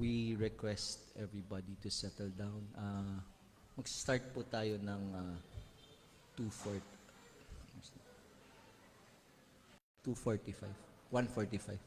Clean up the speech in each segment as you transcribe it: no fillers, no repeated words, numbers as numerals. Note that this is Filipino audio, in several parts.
we request everybody to settle down. Mag-start po tayo ng 2:45, 1:45.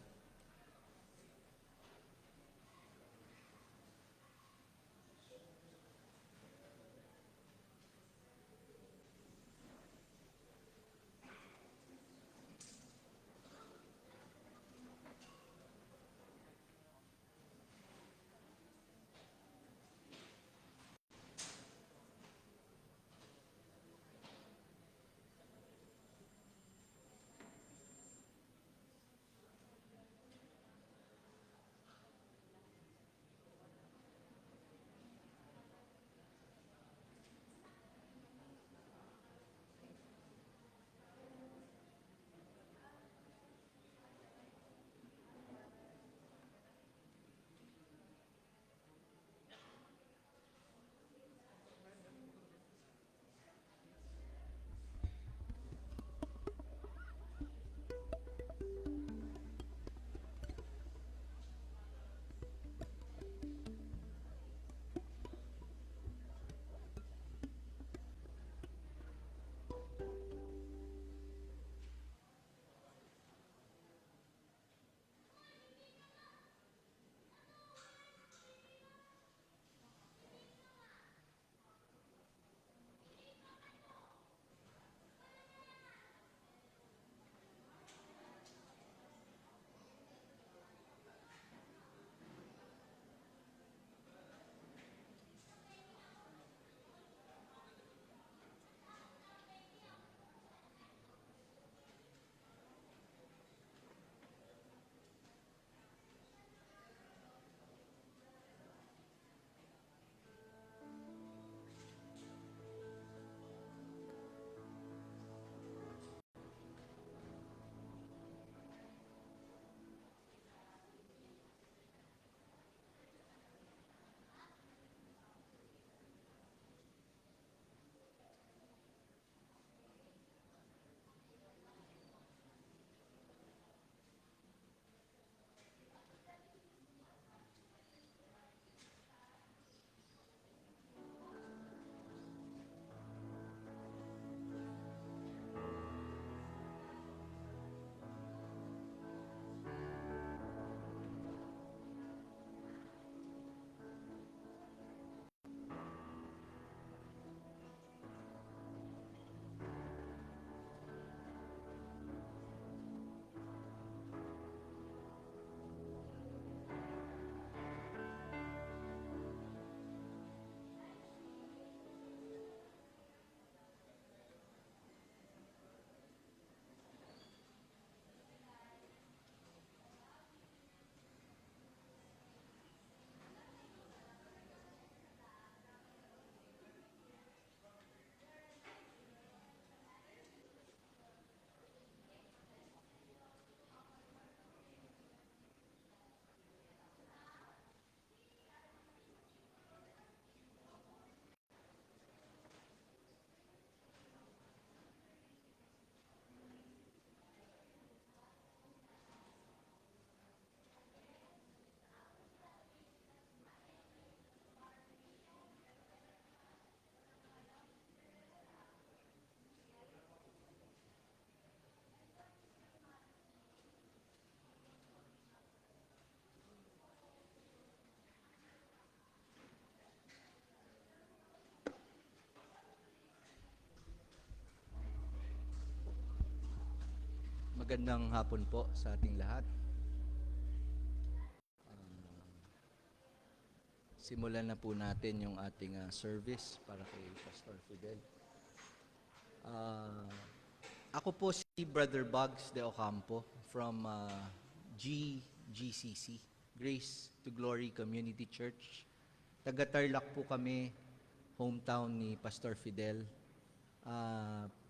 Magandang hapon po sa ating lahat. Simulan na po natin yung ating service para kay Pastor Fidel. Ako po si Brother Bugs de Ocampo from GCC, Grace to Glory Community Church. Taga-Tarlac po kami, hometown ni Pastor Fidel.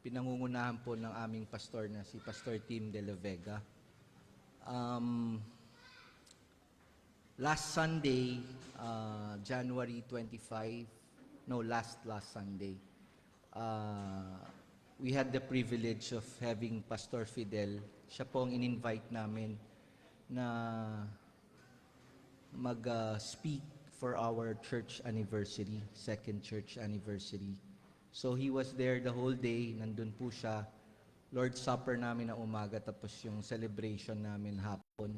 Pinangungunahan po ng aming pastor na si Pastor Tim de la Vega. Last Sunday, January 25, last Sunday, we had the privilege of having Pastor Fidel. Siya po ang in-invite namin na mag-speak for our church anniversary, second church anniversary. So he was there the whole day, nandun po siya. Lord's Supper namin na umaga, tapos yung celebration namin hapon.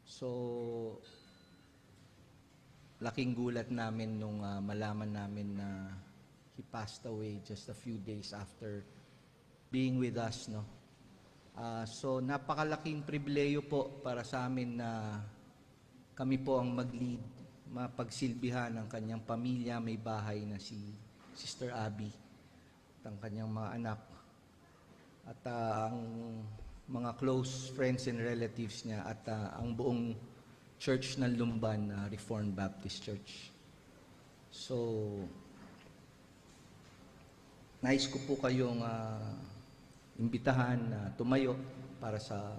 So, laking gulat namin nung malaman namin na he passed away just a few days after being with us, no? So, napakalaking pribileyo po para sa amin na kami po ang mag-lead, mapagsilbihan ang kanyang pamilya, may bahay na si Sister Abby at ang kanyang mga anak at ang mga close friends and relatives niya at ang buong church ng Lumban, Reformed Baptist Church. So, nais ko po kayong imbitahan na tumayo para sa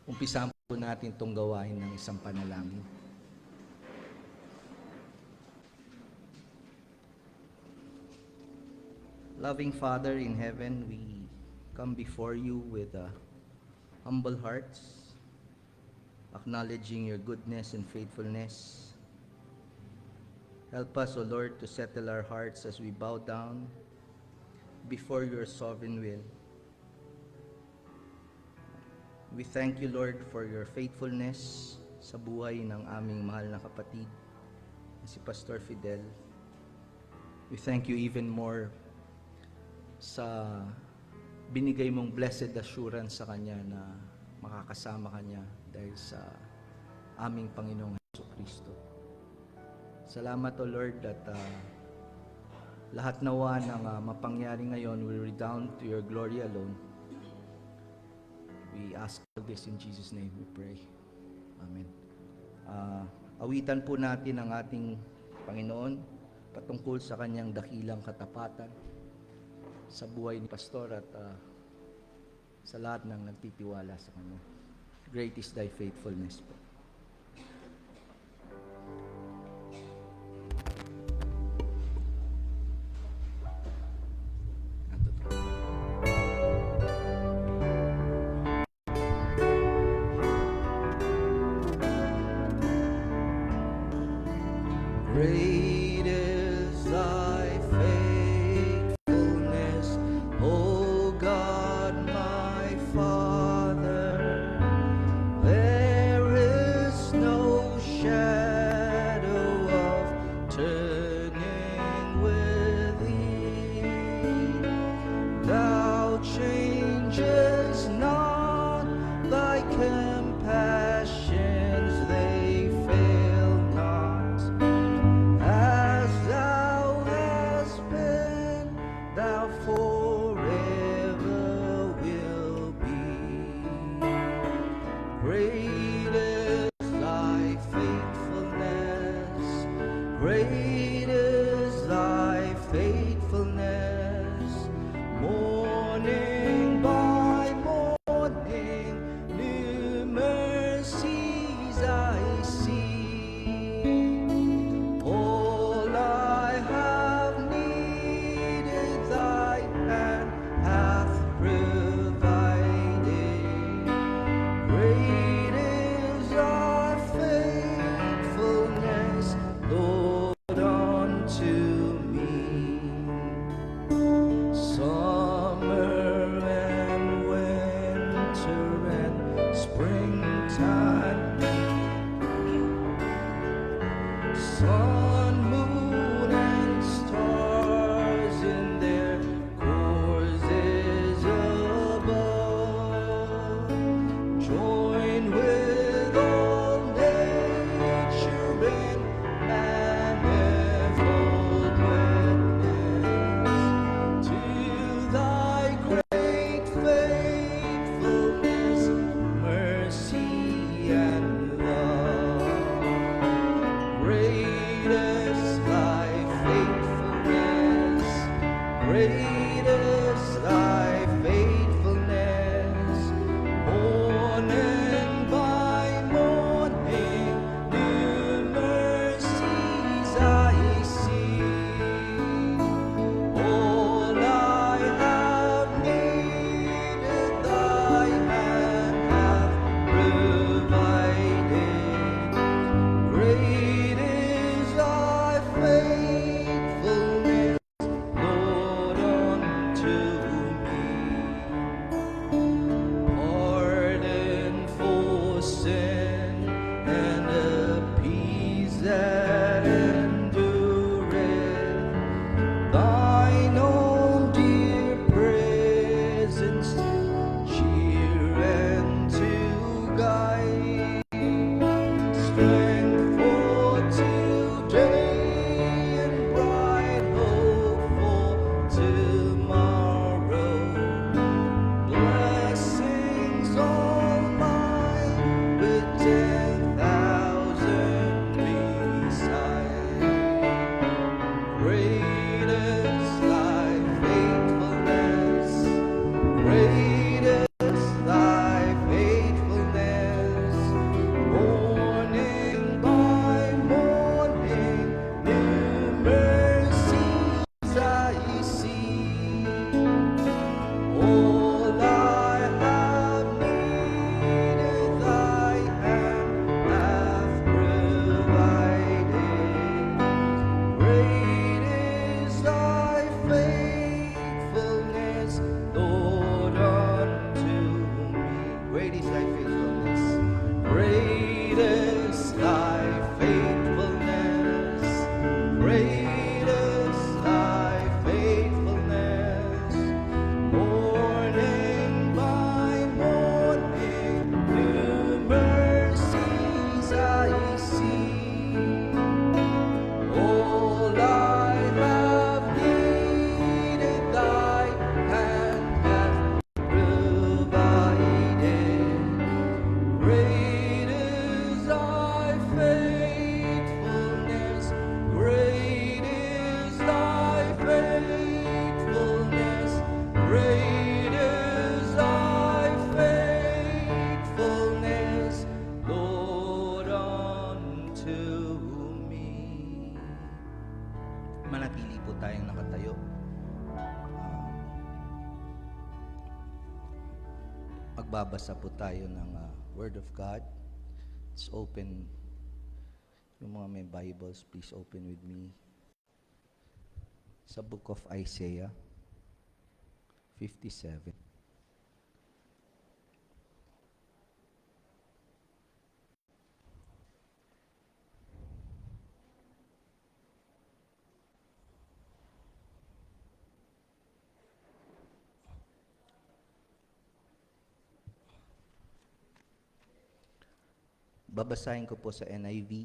umpisahan po natin itong gawain ng isang panalangin. Loving Father in heaven, we come before you with humble hearts, acknowledging your goodness and faithfulness. Help us, O Lord, to settle our hearts as we bow down before your sovereign will. We thank you, Lord, for your faithfulness sa buhay ng aming mahal na kapatid, si Pastor Fidel. We thank you even more sa binigay mong blessed assurance sa kanya na makakasama kanya dahil sa aming Panginoong Jesucristo. Salamat, O Lord, that lahat nawa ng mapangyari ngayon will redound to your glory alone. We ask for this in Jesus' name we pray. Amen. Awitan po natin ang ating Panginoon patungkol sa kanyang dakilang katapatan sa buhay ni Pastor at sa lahat ng nagtitiwala sa kanya. Great is thy faithfulness po. Great is thy faithfulness, O God, my Father. There is no shadow of turning with thee. Thou changest not, thy compassions they fail not. As thou hast been, thou forever will be. Great is thy faithfulness, great is thy faithfulness. Morning by morning, new mercies I see. All I have needed, thy hand hath provided. Great is thy faithfulness, Lord, unto me. Summer and winter and springtime, sun, moon, and stars in their courses above, join with all nature in manifold witness to thy great faithfulness, mercy, and love. Great is thy faithfulness, great is thy faithfulness. Morning by morning, new mercies I see. All I have needed, thy hand hath provided. Magbabasa po tayo ng Word of God. Let's open. Yung mga may Bibles, please open with me. Sa book of Isaiah 57. Babasahin ko po sa NIV.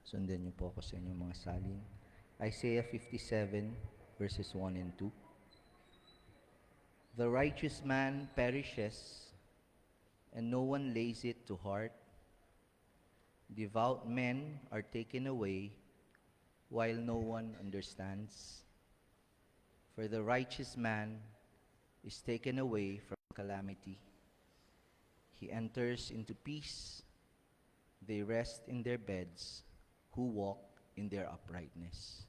Sundan niyo po ako sa inyong mga salin. Isaiah 57, verses 1 and 2. The righteous man perishes, and no one lays it to heart. Devout men are taken away, while no one understands. For the righteous man is taken away from calamity. He enters into peace. They rest in their beds, who walk in their uprightness.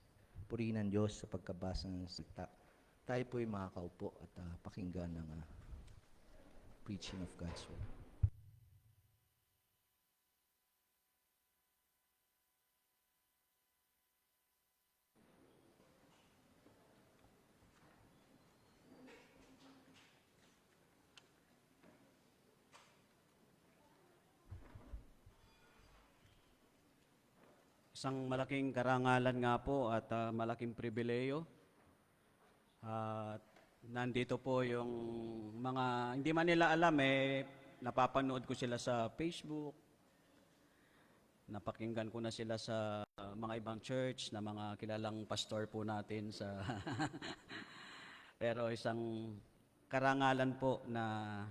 Purihin ng Diyos sa pagkabasa ng salita. Tayo po'y makakaupo at pakinggan ng preaching of God's Word. Isang malaking karangalan nga po at malaking pribileyo. At nandito po yung mga hindi man nila alam napapanood ko sila sa Facebook. Napakinggan ko na sila sa mga ibang church na mga kilalang pastor po natin sa Pero isang karangalan po na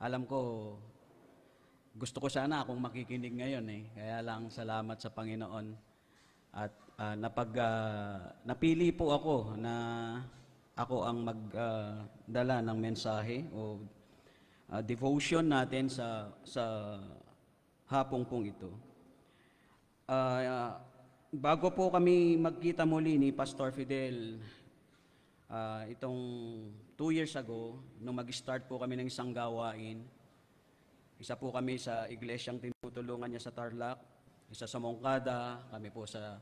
alam ko gusto ko sana akong makikinig ngayon Kaya lang salamat sa Panginoon. At napili po ako na ako ang magdala ng mensahe o devotion natin sa hapong pong ito. Bago po kami magkita muli ni Pastor Fidel, itong 2 years ago, nung mag-start po kami ng isang gawain, isa po kami sa iglesyang tinutulungan niya sa Tarlac, isa sa Moncada, kami po sa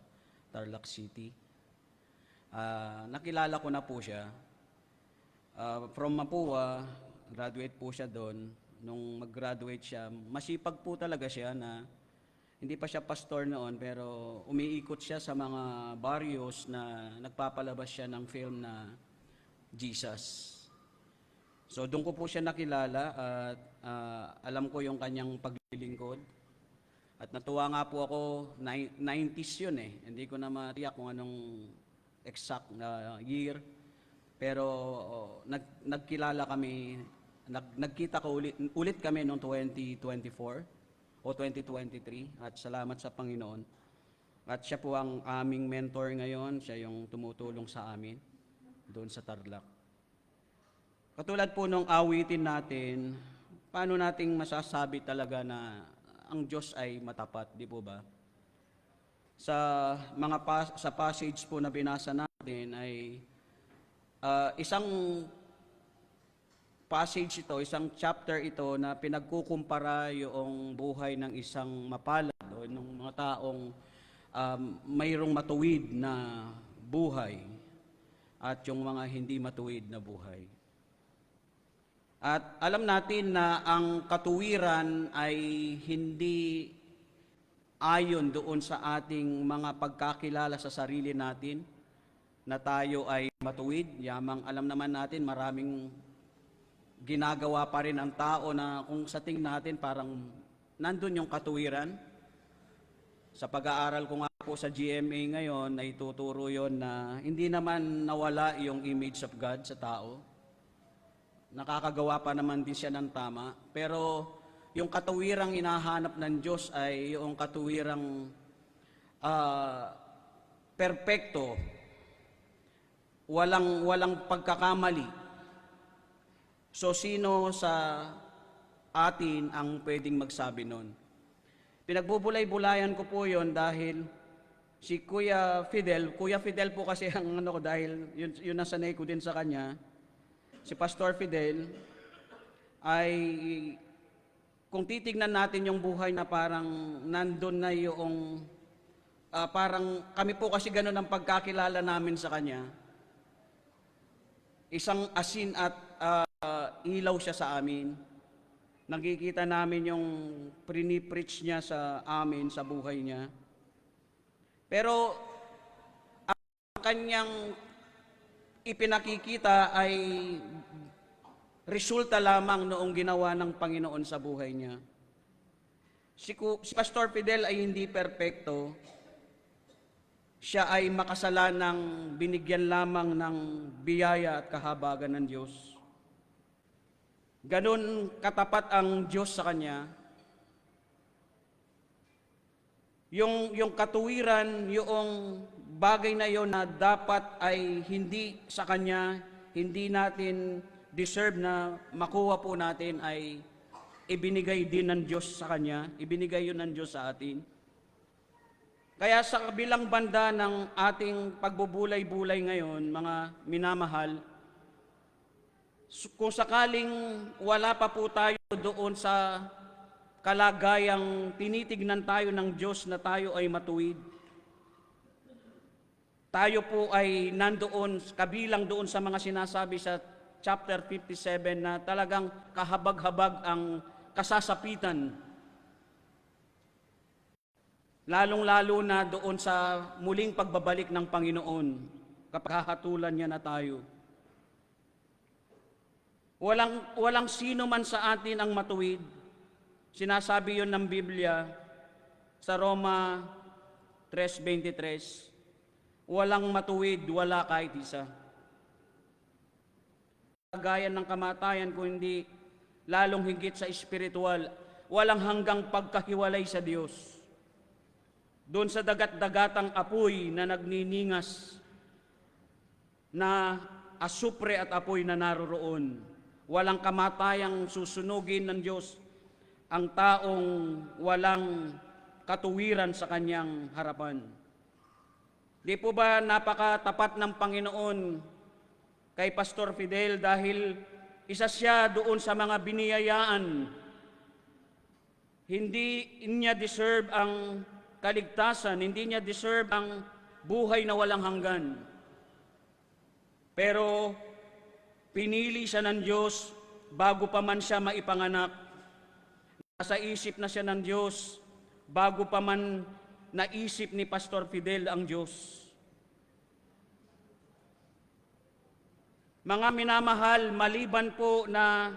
Tarlac City. Nakilala ko na po siya. From Mapua, graduate po siya doon. Nung mag-graduate siya, masipag po talaga siya na hindi pa siya pastor noon, pero umiikot siya sa mga barrios na nagpapalabas siya ng film na Jesus. So doon ko po siya nakilala at alam ko yung kanyang paglilingkod. At natuwa nga po ako, 90s yun Hindi ko na matiyak kung anong exact na year. Pero nagkilala kami, nagkita ko ulit kami noong 2024 o 2023 at salamat sa Panginoon. At siya po ang aming mentor ngayon, siya yung tumutulong sa amin doon sa Tarlac. Katulad po nung awitin natin, paano nating masasabi talaga na ang Diyos ay matapat, di po ba? Sa sa passage po na binasa natin ay isang passage ito, isang chapter ito na pinagkukumpara yung buhay ng isang mapalad o ng mga taong mayroong matuwid na buhay at yung mga hindi matuwid na buhay. At alam natin na ang katuwiran ay hindi ayon doon sa ating mga pagkakilala sa sarili natin na tayo ay matuwid. Yamang alam naman natin maraming ginagawa pa rin ang tao na kung sa tingin natin parang nandun yung katuwiran. Sa pag-aaral ko nga po sa GMA ngayon ay tuturo yon na hindi naman nawala yung image of God sa tao. Nakakagawa pa naman din siya ng tama. Pero yung katuwirang hinahanap ng Diyos ay yung katuwirang perpekto, walang pagkakamali. So sino sa atin ang pwedeng magsabi nun? Pinagbubulay-bulayan ko po yon dahil si Kuya Fidel po kasi ang dahil yun nasanay ko din sa kanya. Si Pastor Fidel, ay kung titignan natin yung buhay na parang nandun na yung parang kami po kasi ganun ang pagkakilala namin sa kanya. Isang asin at ilaw siya sa amin. Nakikita namin yung prinipreach niya sa amin, sa buhay niya. Pero ang kanyang ipinakikita ay resulta lamang noong ginawa ng Panginoon sa buhay niya. Si Pastor Fidel ay hindi perpekto. Siya ay makasalanang binigyan lamang ng biyaya at kahabagan ng Diyos. Ganon katapat ang Diyos sa kanya. Yung katuwiran, yung bagay na yon na dapat ay hindi sa kanya, hindi natin deserve na makuha po natin, ay ibinigay din ng Diyos sa kanya, ibinigay yun ng Diyos sa atin. Kaya sa kabilang banda ng ating pagbubulay-bulay ngayon, mga minamahal, kung sakaling wala pa po tayo doon sa kalagayang tinitignan tayo ng Diyos na tayo ay matuwid, tayo po ay nandoon, kabilang doon sa mga sinasabi sa chapter 57 na talagang kahabag-habag ang kasasapitan. Lalong-lalo na doon sa muling pagbabalik ng Panginoon, kapag hahatulan niya na tayo. Walang sino man sa atin ang matuwid. Sinasabi yon ng Biblia sa Roma 3:23, walang matuwid, wala kahit isa. Kagayan ng kamatayan, kundi lalong higit sa espiritual, walang hanggang pagkahiwalay sa Diyos. Doon sa dagat-dagatang apoy na nagniningas, na asupre at apoy na naroroon, walang kamatayang susunugin ng Diyos ang taong walang katuwiran sa kanyang harapan. Di po ba napakatapat ng Panginoon kay Pastor Fidel dahil isa siya doon sa mga biniyayaan. Hindi niya deserve ang kaligtasan, hindi niya deserve ang buhay na walang hanggan. Pero pinili siya ng Diyos bago pa man siya maipanganak. Nasa isip na siya ng Diyos bago pa man naisip ni Pastor Fidel ang Diyos. Mga minamahal, maliban po na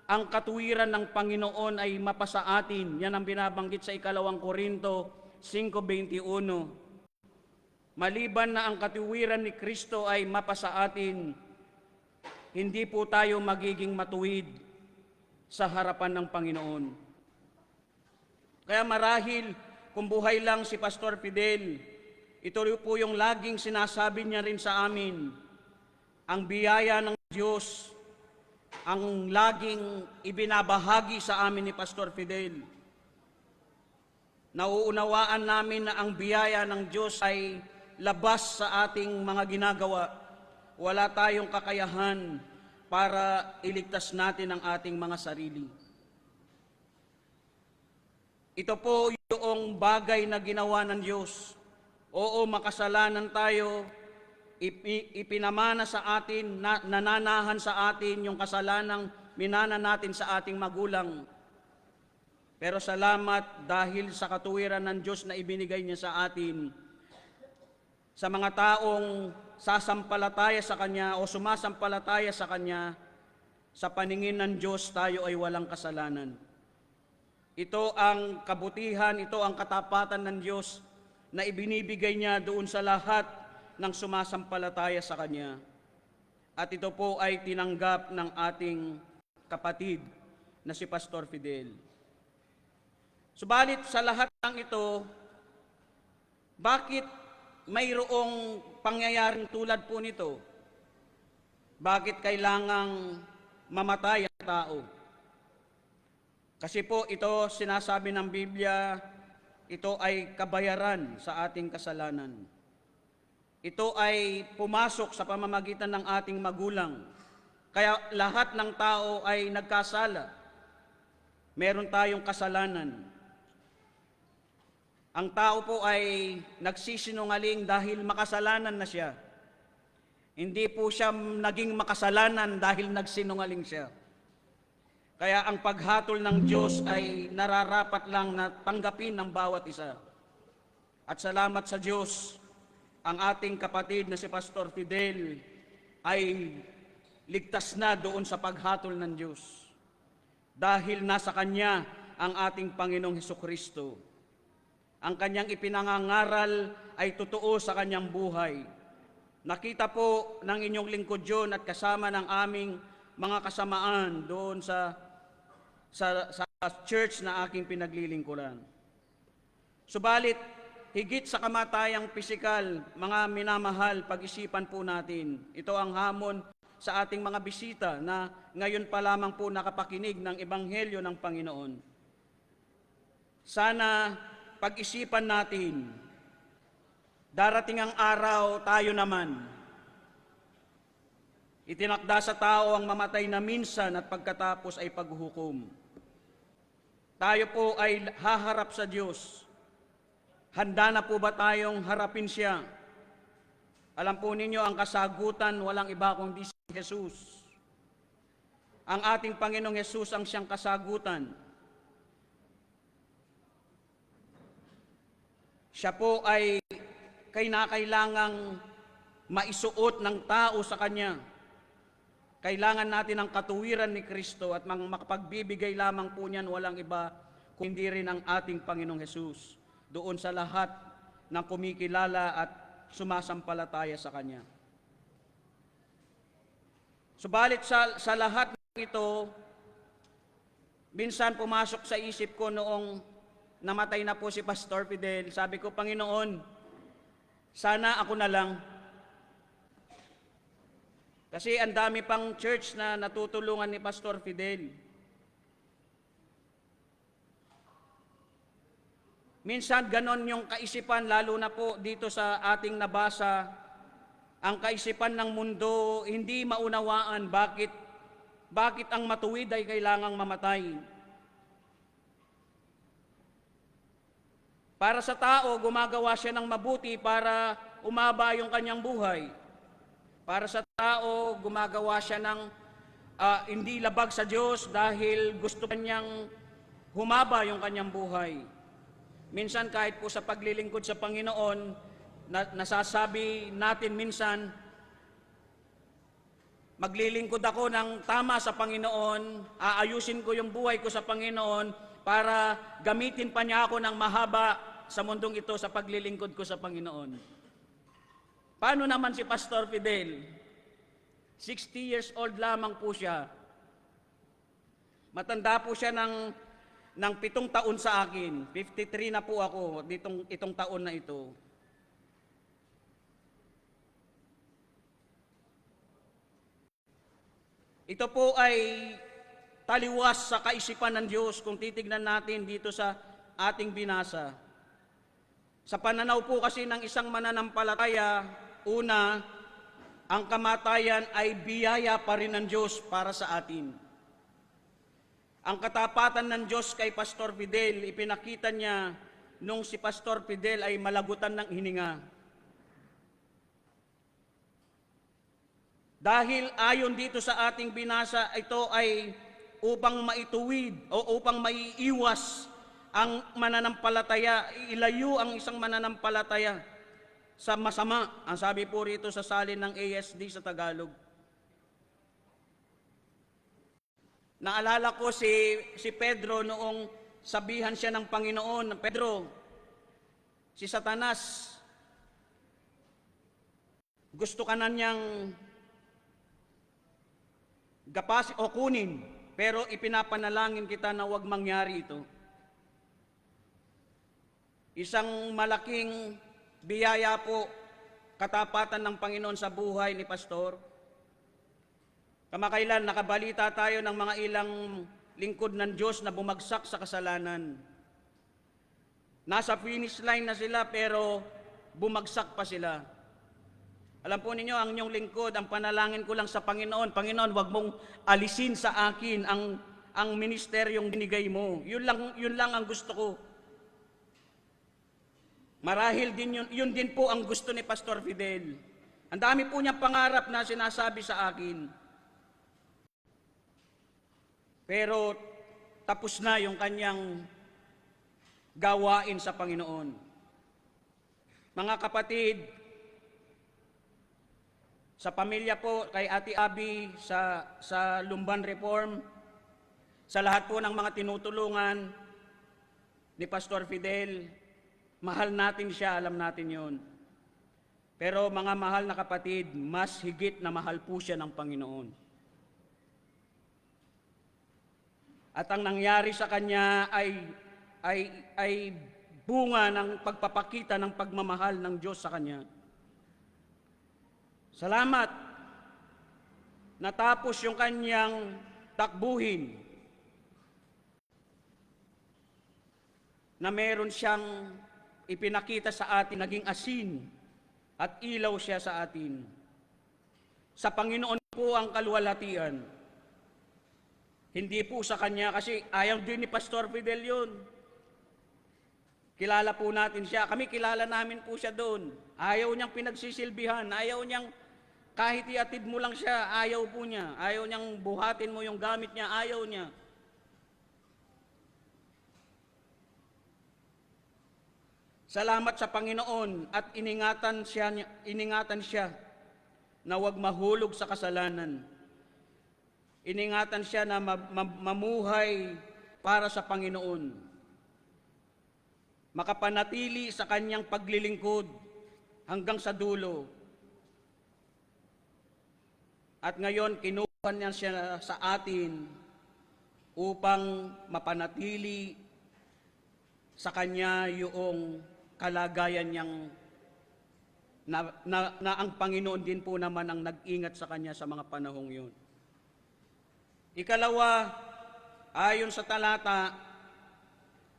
ang katuwiran ng Panginoon ay mapasa atin, yan ang binabanggit sa 2 Korinto 5:21. Maliban na ang katuwiran ni Kristo ay mapasa atin, hindi po tayo magiging matuwid sa harapan ng Panginoon. Kaya marahil kung buhay lang si Pastor Fidel, ito po yung laging sinasabi niya rin sa amin, ang biyaya ng Diyos, ang laging ibinabahagi sa amin ni Pastor Fidel. Nauunawaan namin na ang biyaya ng Diyos ay labas sa ating mga ginagawa. Wala tayong kakayahan para iligtas natin ang ating mga sarili. Ito po yung bagay na ginawa ng Diyos. Oo, makasalanan tayo, ipinamana sa atin, nananahan sa atin yung kasalanang minana natin sa ating magulang. Pero salamat dahil sa katuwiran ng Diyos na ibinigay niya sa atin, sa mga taong sasampalataya sa Kanya o sumasampalataya sa Kanya, sa paningin ng Diyos tayo ay walang kasalanan. Ito ang kabutihan, ito ang katapatan ng Diyos na ibinibigay niya doon sa lahat ng sumasampalataya sa Kanya. At ito po ay tinanggap ng ating kapatid na si Pastor Fidel. Subalit sa lahat ng ito, bakit mayroong pangyayaring tulad po nito? Bakit kailangang mamatay ang tao? Kasi po ito, sinasabi ng Biblia, ito ay kabayaran sa ating kasalanan. Ito ay pumasok sa pamamagitan ng ating magulang. Kaya lahat ng tao ay nagkasala. Meron tayong kasalanan. Ang tao po ay nagsisinungaling dahil makasalanan na siya. Hindi po siya naging makasalanan dahil nagsinungaling siya. Kaya ang paghatol ng Diyos ay nararapat lang na tanggapin ng bawat isa. At salamat sa Diyos, ang ating kapatid na si Pastor Fidel ay ligtas na doon sa paghatol ng Diyos. Dahil nasa Kanya ang ating Panginoong Hesukristo. Ang Kanyang ipinangangaral ay totoo sa Kanyang buhay. Nakita po ng inyong lingkod yun at kasama ng aming mga kasamaan doon sa church na aking pinaglilingkuran. Subalit, higit sa kamatayang pisikal, mga minamahal, pag-isipan po natin. Ito ang hamon sa ating mga bisita na ngayon pa lamang po nakapakinig ng Ebanghelyo ng Panginoon. Sana pag-isipan natin, darating ang araw tayo naman. Itinakda sa tao ang mamatay na minsan at pagkatapos ay paghuhukom. Tayo po ay haharap sa Diyos. Handa na po ba tayong harapin siya? Alam po ninyo, ang kasagutan walang iba kundi si Jesus. Ang ating Panginoong Jesus ang siyang kasagutan. Siya po ay kinakailangang maisuot ng tao sa Kanya. Kailangan natin ang katuwiran ni Kristo at makapagbibigay lamang po niyan walang iba kundi rin ang ating Panginoong Jesus doon sa lahat ng kumikilala at sumasampalataya sa Kanya. Subalit sa lahat ng ito, minsan pumasok sa isip ko noong namatay na po si Pastor Fidel, sabi ko, Panginoon, sana ako na lang. Kasi ang dami pang church na natutulungan ni Pastor Fidel. Minsan ganon yung kaisipan, lalo na po dito sa ating nabasa, ang kaisipan ng mundo hindi maunawaan bakit ang matuwid ay kailangang mamatay. Para sa tao, gumagawa siya ng mabuti para umaba yung kanyang buhay. Para sa tao, gumagawa siya ng hindi labag sa Diyos dahil gusto kanyang humaba yung kanyang buhay. Minsan kahit po sa paglilingkod sa Panginoon, nasasabi natin minsan, maglilingkod ako ng tama sa Panginoon, aayusin ko yung buhay ko sa Panginoon para gamitin pa niya ako ng mahaba sa mundong ito sa paglilingkod ko sa Panginoon. Paano naman si Pastor Fidel? 60 years old lamang po siya. Matanda po siya ng 7 taon sa akin. 53 na po ako itong taon na ito. Ito po ay taliwas sa kaisipan ng Diyos kung titignan natin dito sa ating binasa. Sa pananaw po kasi ng isang mananampalataya, una, ang kamatayan ay biyaya pa rin ng Diyos para sa atin. Ang katapatan ng Diyos kay Pastor Fidel, ipinakita niya nung si Pastor Fidel ay malagutan ng hininga. Dahil ayon dito sa ating binasa, ito ay upang maituwid o upang maiiwas ang mananampalataya, ilayo ang isang mananampalataya sa masama. Ang sabi po rito sa salin ng ASD sa Tagalog. Naalala ko si Pedro noong sabihan siya ng Panginoon, Pedro, si Satanas, gusto ka na niyang gapasin o kunin, pero ipinapanalangin kita na huwag mangyari ito. Isang malaking biyaya po, katapatan ng Panginoon sa buhay ni Pastor. Kamakailan, nakabalita tayo ng mga ilang lingkod ng Diyos na bumagsak sa kasalanan. Nasa finish line na sila pero bumagsak pa sila. Alam po ninyo, ang inyong lingkod, ang panalangin ko lang sa Panginoon, Panginoon, wag mong alisin sa akin ang ministeryong binigay mo. Yun lang ang gusto ko. Marahil din yun din po ang gusto ni Pastor Fidel. Ang dami po niyang pangarap na sinasabi sa akin. Pero tapos na yung kanyang gawain sa Panginoon. Mga kapatid, sa pamilya po, kay Ate Abby, sa Lumban Reform, sa lahat po ng mga tinutulungan ni Pastor Fidel, mahal natin siya, alam natin yon. Pero mga mahal na kapatid, mas higit na mahal po siya ng Panginoon. At ang nangyari sa kanya ay bunga ng pagpapakita ng pagmamahal ng Diyos sa kanya. Salamat. Natapos yung kanyang takbuhin na meron siyang ipinakita sa atin, naging asin at ilaw siya sa atin. Sa Panginoon po ang kaluwalhatian. Hindi po sa kanya, kasi ayaw din ni Pastor Fidel yun. Kilala po natin siya. Kami kilala namin po siya doon. Ayaw niyang pinagsisilbihan. Ayaw niyang kahit iatid mo lang siya, ayaw po niya. Ayaw niyang buhatin mo yung gamit niya. Ayaw niya. Salamat sa Panginoon at iningatan siya na huwag mahulog sa kasalanan. Iningatan siya na mamuhay para sa Panginoon. Makapanatili sa kanyang paglilingkod hanggang sa dulo. At ngayon, kinuha niya siya sa atin upang mapanatili sa kanya yung kalagayan niyang na ang Panginoon din po naman ang nag-ingat sa kanya sa mga panahong yun. Ikalawa, ayon sa talata,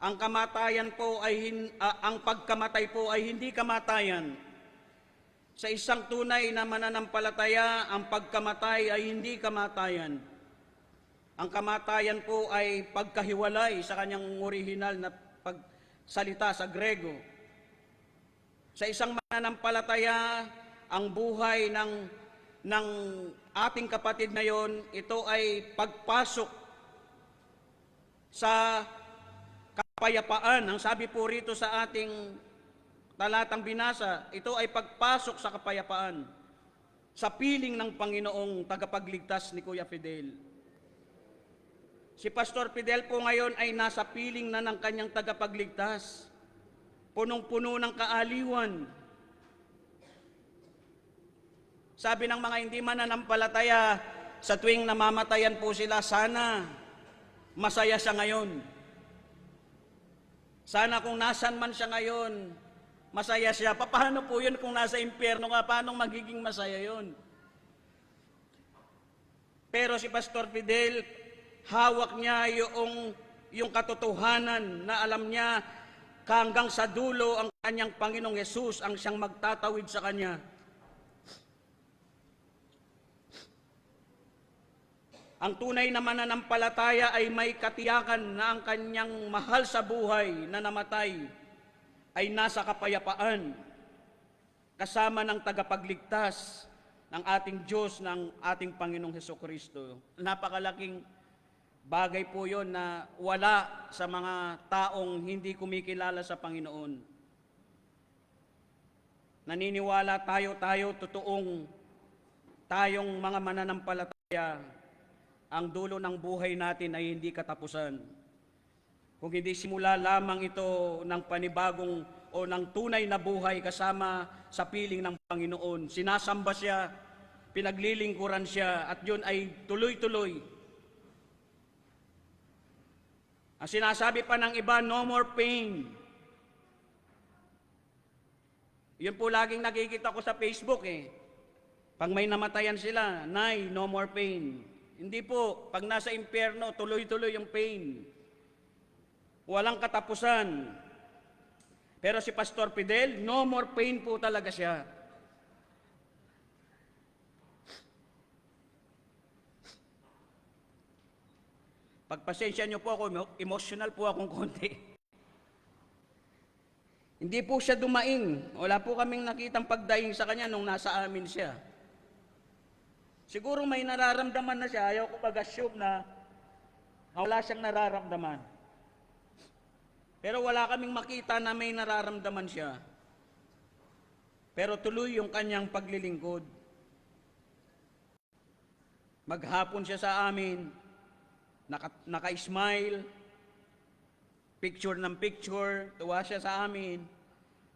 ang pagkamatay po ay hindi kamatayan. Sa isang tunay na mananampalataya, ang pagkamatay ay hindi kamatayan. Ang kamatayan po ay pagkahiwalay sa kanyang orihinal na pagsalita sa Grego. Sa isang mananampalataya, ang buhay ng ating kapatid na yon, ito ay pagpasok sa kapayapaan. Ang sabi po rito sa ating talatang binasa, ito ay pagpasok sa kapayapaan, sa piling ng Panginoong tagapagligtas ni Kuya Fidel. Si Pastor Fidel po ngayon ay nasa piling na ng kanyang tagapagligtas, punong-puno ng kaaliwan. Sabi ng mga hindi mananampalataya, sa tuwing namamatayan po sila, sana masaya siya ngayon. Sana kung nasan man siya ngayon, masaya siya. Paano po yun kung nasa impyerno ka? Paano magiging masaya yun? Pero si Pastor Fidel, hawak niya yung katotohanan na alam niya hanggang sa dulo ang kanyang Panginoong Yesus ang siyang magtatawid sa kanya. Ang tunay na mananampalataya ay may katiyakan na ang kanyang mahal sa buhay na namatay ay nasa kapayapaan kasama ng tagapagligtas ng ating Diyos, ng ating Panginoong Hesukristo. Napakalaking bagay po yon na wala sa mga taong hindi kumikilala sa Panginoon. Naniniwala tayo, tayong mga mananampalataya, ang dulo ng buhay natin ay hindi katapusan. Kung hindi simula lamang ito ng panibagong o ng tunay na buhay kasama sa piling ng Panginoon. Sinasamba siya, pinaglilingkuran siya, at yun ay tuloy-tuloy. Ang sinasabi pa ng iba, no more pain. Yun po laging nakikita ko sa Facebook Pag may namatayan sila, Nay, no more pain. Hindi po, pag nasa impyerno, tuloy-tuloy yung pain. Walang katapusan. Pero si Pastor Fidel, no more pain po talaga siya. Pagpasensya niyo po ako, emotional po akong konti. Hindi po siya dumaing. Wala po kaming nakitang pagdaing sa kanya nung nasa amin siya. Siguro may nararamdaman na siya. Ayaw ko mag-assume na wala siyang nararamdaman. Pero wala kaming makita na may nararamdaman siya. Pero tuloy yung kanyang paglilingkod. Maghapon siya sa amin, naka-smile, picture ng picture, tuwa siya sa amin.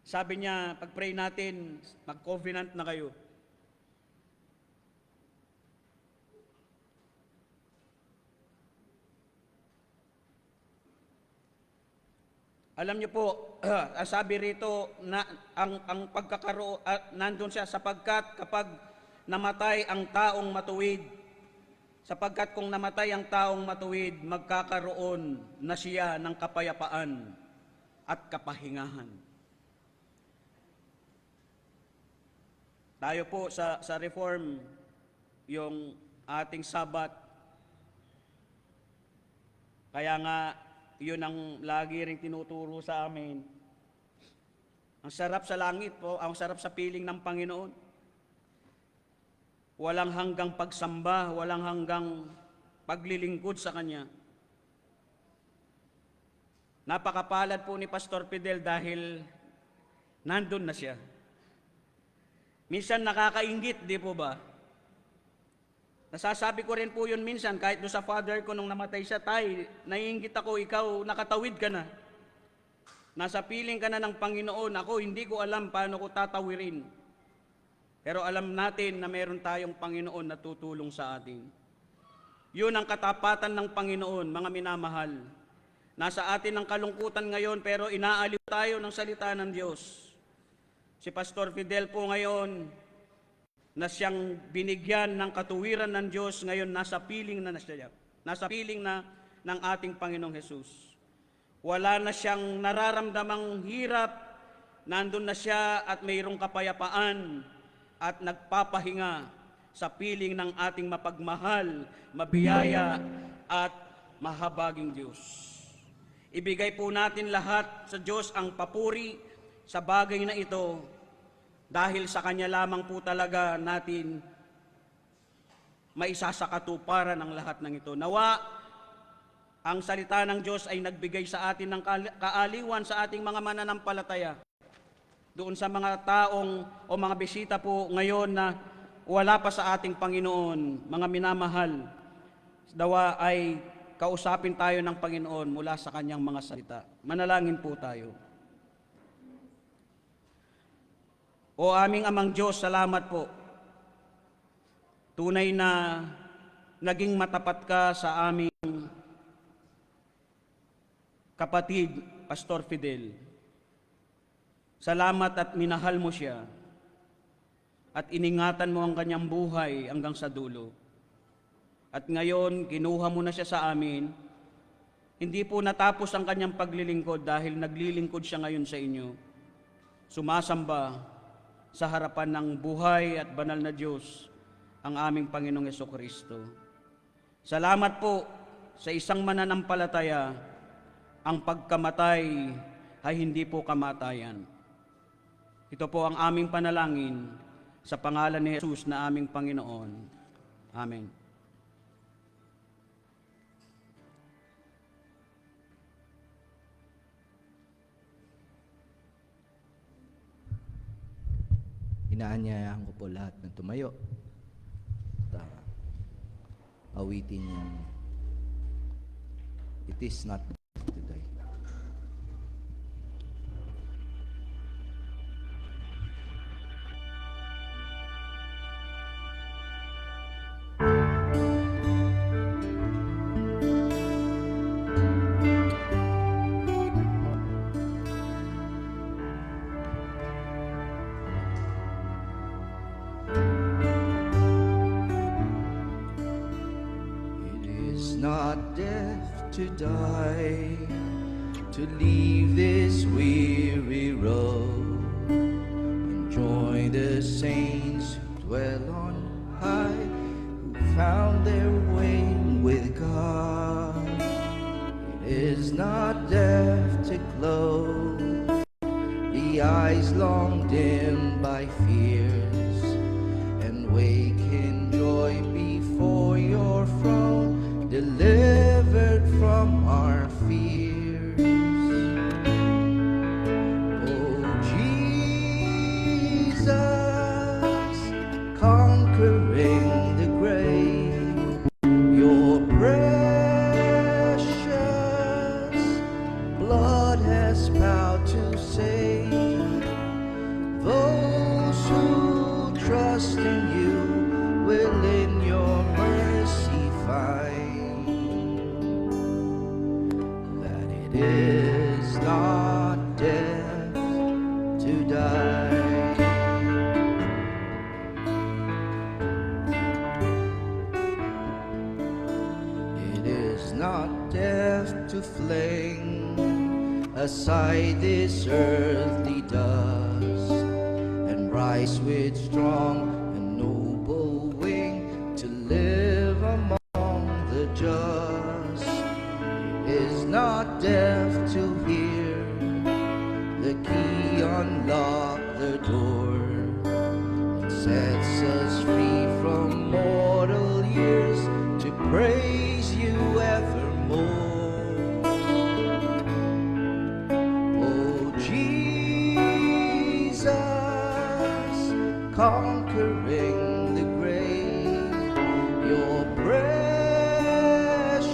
Sabi niya, pag-pray natin, mag-covenant na kayo. Alam niyo po, sabi rito na ang pagkakaroon nandun siya sapagkat kapag namatay ang taong matuwid, sapagkat kung namatay ang taong matuwid, magkakaroon na siya ng kapayapaan at kapahingahan. Tayo po sa Reform, yung ating Sabat, kaya nga yun ang lagi ring tinuturo sa amin. Ang sarap sa langit po, ang sarap sa piling ng Panginoon. Walang hanggang pagsamba, walang hanggang paglilingkod sa Kanya. Napakapalad po ni Pastor Fidel dahil nandun na siya. Minsan nakakainggit, di po ba? Nasasabi ko rin po yun minsan, kahit doon sa father ko nung namatay siya, tay, naiinggit ako, ikaw, nakatawid ka na. Nasa piling ka na ng Panginoon, ako hindi ko alam paano ko tatawirin. Pero alam natin na meron tayong Panginoon na tutulong sa atin. Yun ang katapatan ng Panginoon, mga minamahal. Nasa atin ang kalungkutan ngayon, pero inaaliw tayo ng salita ng Diyos. Si Pastor Fidel po ngayon, na siyang binigyan ng katuwiran ng Diyos, ngayon nasa piling na siya. Nasa piling na ng ating Panginoong Hesus. Wala na siyang nararamdamang hirap, nandun na siya at mayroong kapayapaan at nagpapahinga sa piling ng ating mapagmahal, mabiyaya at mahabaging Diyos. Ibigay po natin lahat sa Diyos ang papuri sa bagay na ito, dahil sa Kanya lamang po talaga natin maisasakatuparan ang lahat ng ito. Nawa, ang salita ng Diyos ay nagbigay sa atin ng kaaliwan sa ating mga mananampalataya. Doon sa mga taong o mga bisita po ngayon na wala pa sa ating Panginoon, mga minamahal, dawa ay kausapin tayo ng Panginoon mula sa Kanyang mga salita. Manalangin po tayo. O aming Amang Diyos, salamat po. Tunay na naging matapat ka sa aming kapatid, Pastor Fidel. Salamat at minahal mo siya at iningatan mo ang kanyang buhay hanggang sa dulo. At ngayon, kinuha mo na siya sa amin. Hindi po natapos ang kanyang paglilingkod dahil naglilingkod siya ngayon sa inyo. Sumasamba sa harapan ng buhay at banal na Diyos, ang aming Panginoong Hesukristo. Salamat po sa isang mananampalataya, ang pagkamatay ay hindi po kamatayan. Ito po ang aming panalangin sa pangalan ni Jesus na aming Panginoon. Amen. Inaanyayahan ko po lahat na tumayo. At awitin yung It is not to die. Not death to die, to leave this weary road, and join the saints who dwell on high, who found their way with God. the eyes long dimmed by fears, and wake in joy before your throne, delivered from our fears. Oh Jesus, conquering the grave, your precious blood has power to save. Those who trust in you will in your mercy find that it is not death to die. It is not death to fling aside this earthly dust and rise with strong and noble wing to live among the just. It is not death to hear the key unlock the door and sets us free from mortal years to praise you evermore. Oh Jesus, conquering the grave, your precious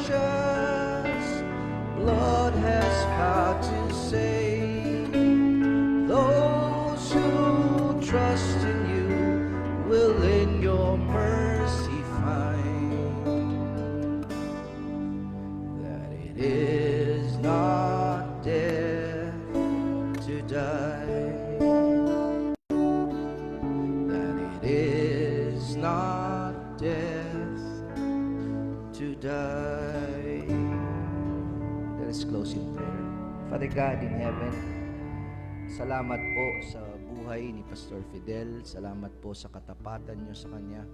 blood has power to save. Those who trust in you will in your mercy find that it is not death to die, that it is not death to die. Let us close in prayer. Father God in heaven, salamat po sa buhay ni Pastor Fidel. Salamat po sa katapatan niyo sa kanya.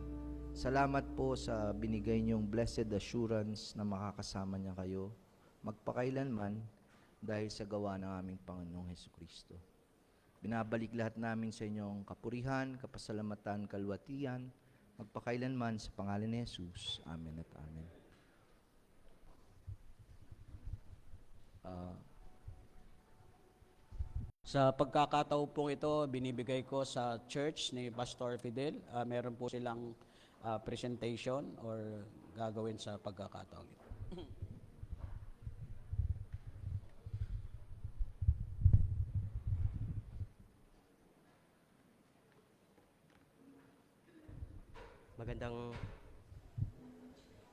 Salamat po sa binigay niyong blessed assurance na makakasama niya kayo magpakailanman dahil sa gawa ng aming Panginoong Hesukristo. Binabalik lahat namin sa inyong kapurihan, kapasalamatan, kalwatian, magpakailanman sa pangalan ni Jesus. Amen at amen. Sa pagkakataon pong ito, binibigay ko sa church ni Pastor Fidel. Meron po silang presentation or gagawin sa pagkakataon ito.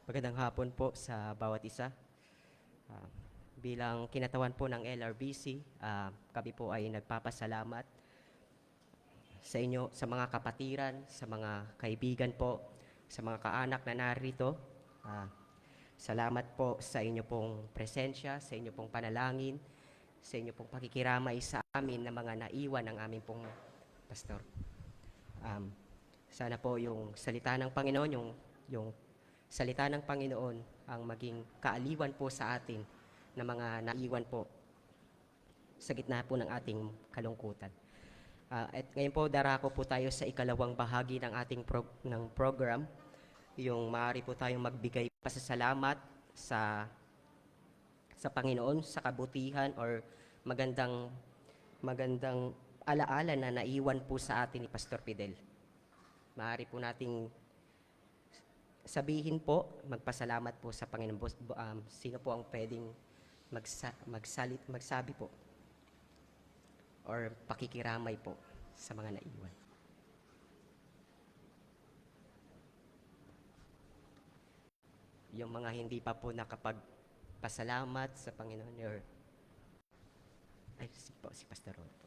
Magandang hapon po sa bawat isa. Bilang kinatawan po ng LRBC, kami po ay nagpapasalamat sa inyo, sa mga kapatiran, sa mga kaibigan po, sa mga kaanak na narito. Salamat po sa inyo pong presensya, sa inyo pong panalangin, sa inyo pong pakikiramay sa amin na mga naiwan ng aming pong pastor. Sana po yung salita ng Panginoon, yung salita ng Panginoon ang maging kaaliwan po sa atin na mga naiwan po sa gitna po ng ating kalungkutan. At ngayon po, darako po tayo sa ikalawang bahagi ng ating program, yung maaari po tayong magbigay pasasalamat sa Panginoon, sa kabutihan or magandang alaala na naiwan po sa atin ni Pastor Fidel. Maaari po nating sabihin po, magpasalamat po sa Panginoon. Sino po ang pwedeng magsabi po or pakikiramay po sa mga naiwan? Yung mga hindi pa po nakapagpasalamat sa Panginoon or si Pastor Ron po.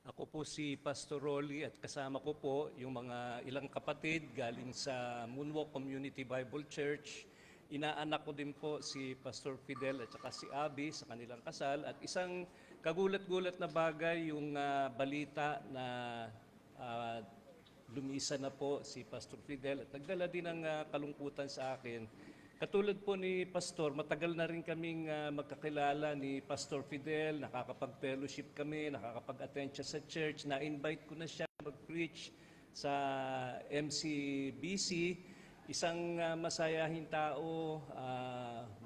Ako po si Pastor Rolly at kasama ko po yung mga ilang kapatid galing sa Moonwalk Community Bible Church. Inaanak ko din po si Pastor Fidel at saka si Abby sa kanilang kasal. At isang kagulat-gulat na bagay yung balita na lumisa na po si Pastor Fidel at nagdala din ng kalungkutan sa akin. Katulad po ni Pastor, matagal na rin kaming magkakilala ni Pastor Fidel, nakakapag-fellowship kami, nakakapag-attend siya sa church, na-invite ko na siya mag-preach sa MCBC. Isang masayahin tao,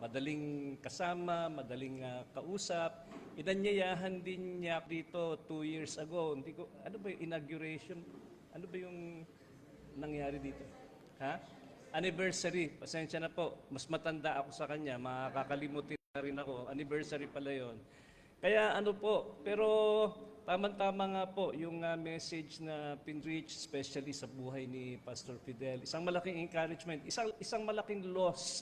madaling kasama, madaling kausap. Inanyayahan din niya dito 2 years ago. Ano ba yung inauguration? Ano ba yung nangyari dito? Ha? Anniversary. Pasensya na po. Mas matanda ako sa kanya. Makakalimutin na rin ako. Anniversary pala yon. Kaya ano po, pero tama-tama nga po yung message na pinreach, especially sa buhay ni Pastor Fidel. Isang malaking encouragement, isang malaking loss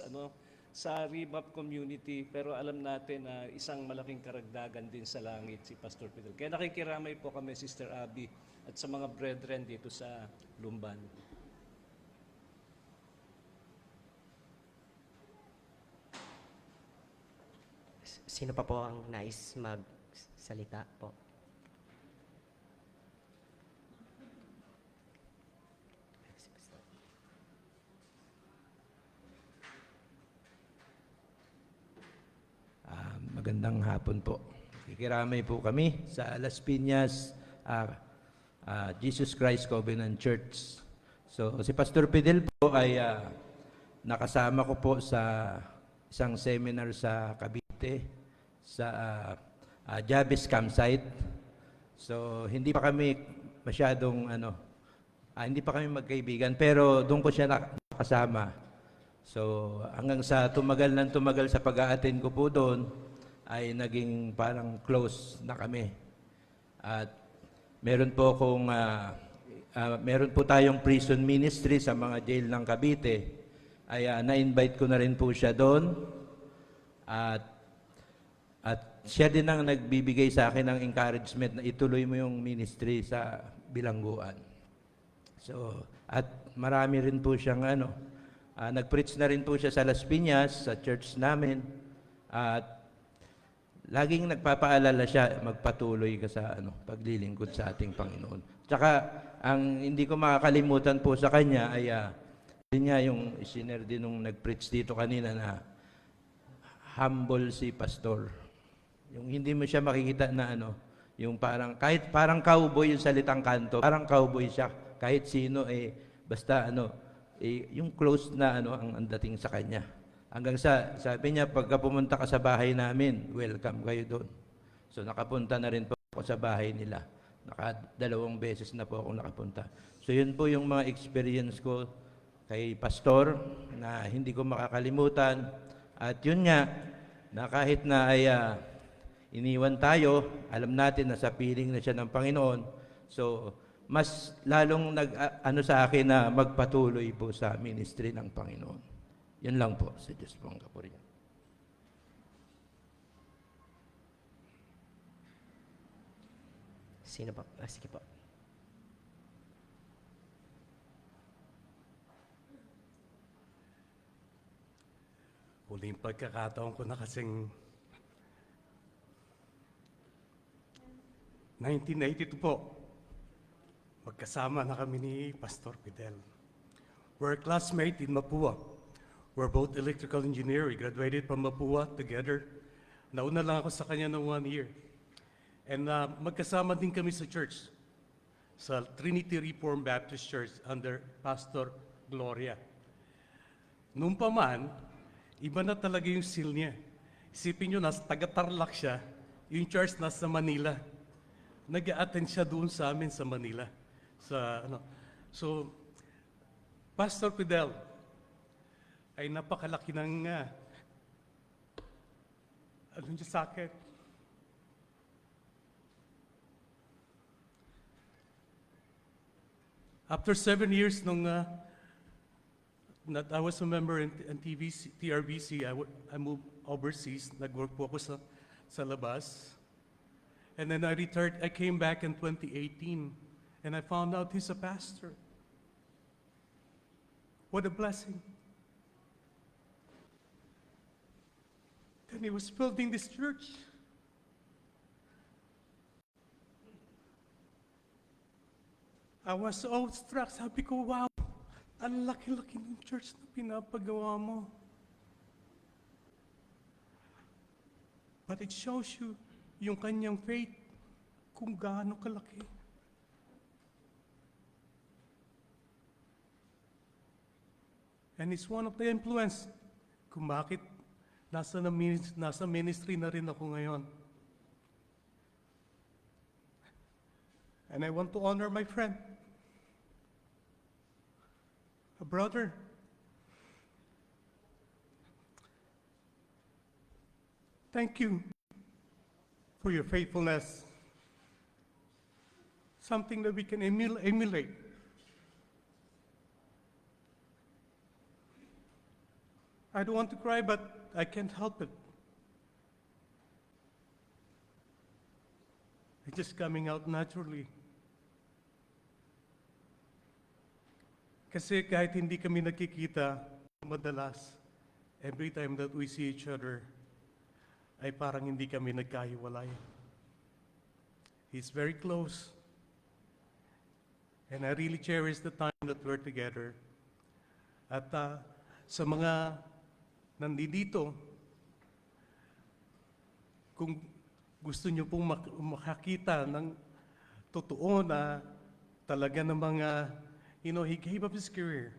sa Rebap community, pero alam natin na isang malaking karagdagan din sa langit si Pastor Fidel. Kaya nakikiramay po kami, Sister Abby, at sa mga brethren dito sa Lumban. Sino pa po ang nais magsalita po? Magandang hapon po. Kikiramay po kami sa Las Piñas Jesus Christ Covenant Church. So si Pastor Fidel po ay nakasama ko po sa isang seminar sa Cavite sa Jabez Campsite. So hindi pa kami masyadong hindi pa kami magkaibigan, pero doon ko siya nakasama. So hanggang sa tumagal sa pag-a-attend ko po doon, ay naging parang close na kami. At meron po tayong prison ministry sa mga jail ng Cavite. Ay na-invite ko na rin po siya doon. At siya din ang nagbibigay sa akin ng encouragement na ituloy mo yung ministry sa bilangguan. So, at marami rin po siyang nag-preach na rin po siya sa Las Piñas, sa church namin. At laging nagpapaalala siya, magpatuloy ka sa paglilingkod sa ating Panginoon. Tsaka, ang hindi ko makakalimutan po sa kanya ay yun nga yung sinner din nung nag-preach dito kanina na humble si pastor. Yung hindi mo siya makikita na yung kahit parang cowboy yung salitang kanto, parang cowboy siya. Kahit sino basta yung close na ang dating sa kanya. Hanggang sabi niya, pagka pumunta ka sa bahay namin, welcome kayo doon. So nakapunta na rin po ako sa bahay nila. 2 beses na po ako nakapunta. So yun po yung mga experience ko kay pastor na hindi ko makakalimutan. At yun nga, na kahit na ay iniwan tayo, alam natin na sa piling na siya ng Panginoon. So mas lalong sa akin na magpatuloy po sa ministry ng Panginoon. Yan lang po, sa Diyos po ang kapurihan. Sino pa? Sige po. Huling pagkakataon ko na kasing 1992 po, magkasama na kami ni Pastor Fidel. We're classmates in Mapua. We're both electrical engineer. We graduated from Mapua together. Nauna lang ako sa kanya ng 1 year. And magkasama din kami sa church, sa Trinity Reformed Baptist Church under Pastor Gloria. Noon pa man, iba na talaga yung seal niya. Isipin nyo, taga-Tarlac siya, yung church nasa Manila. Nag-a-attend siya doon sa amin sa Manila. So, Pastor Fidel ay napakalaki ng niya sa akin. After 7 years that I was a member in TRBC, I moved overseas. Nag-work po ako sa labas. And then I returned. I came back in 2018, and I found out he's a pastor. What a blessing. And he was building this church. I was so struck. Sabi ko, wow, ang laki-laki ng church na pinapagawa mo. But it shows you yung kanyang faith kung gaano kalaki. And it's one of the influence kung bakit nasa ministry na rin ako ngayon. And I want to honor my friend, a brother. Thank you for your faithfulness. Something that we can emulate. I don't want to cry, but I can't help it. It's just coming out naturally. Kasi kahit hindi kami nakikita madalas, every time that we see each other, ay parang hindi kami nagkahiwalay. He's very close. And I really cherish the time that we're together. At sa mga nandito, kung gusto niyo pong makakita ng totoo na talaga ng mga, he gave up his career.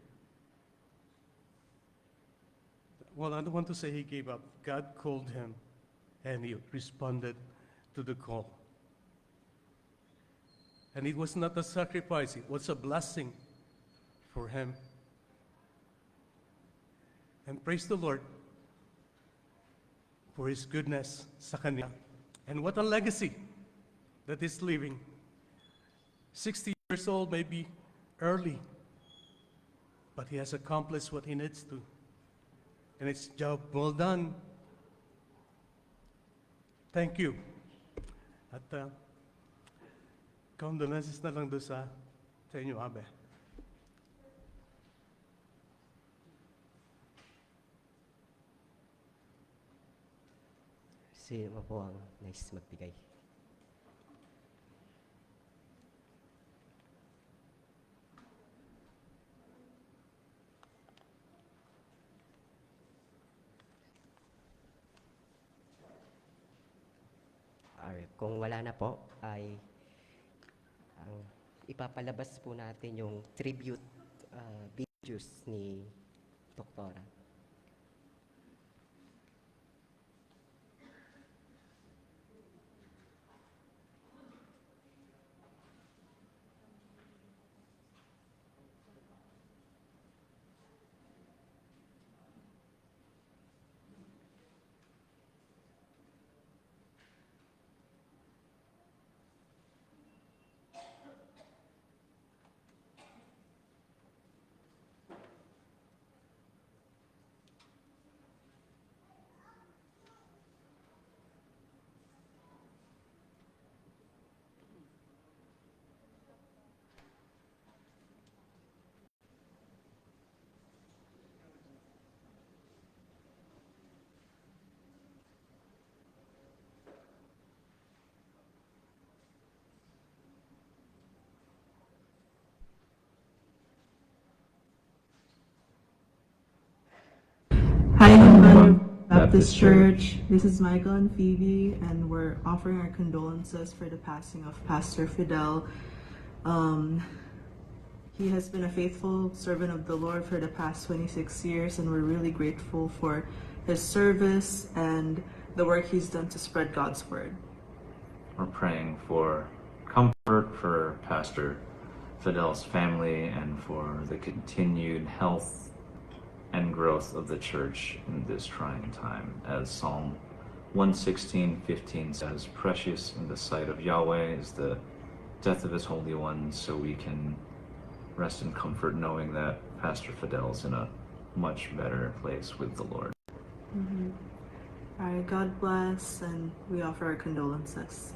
Well, I don't want to say he gave up. God called him, and he responded to the call. And it was not a sacrifice, it was a blessing for him. And praise the Lord for his goodness sa kanya. And what a legacy that he's leaving. 60 years old, maybe early, but he has accomplished what he needs to. And it's job well done. Thank you. At condolences na lang doon sa inyo, Abe. Sino po ang nais magbigay? Kung wala na po, ay ipapalabas po natin yung tribute videos ni Doktora. Hi, Emmanuel Baptist Church. This is Michael and Phoebe, and we're offering our condolences for the passing of Pastor Fidel. He has been a faithful servant of the Lord for the past 26 years, and we're really grateful for his service and the work he's done to spread God's word. We're praying for comfort for Pastor Fidel's family and for the continued health and growth of the church in this trying time. As Psalm 116:15 says, precious in the sight of Yahweh is the death of his Holy One, so we can rest in comfort knowing that Pastor Fidel's in a much better place with the Lord. All right, God bless, and we offer our condolences.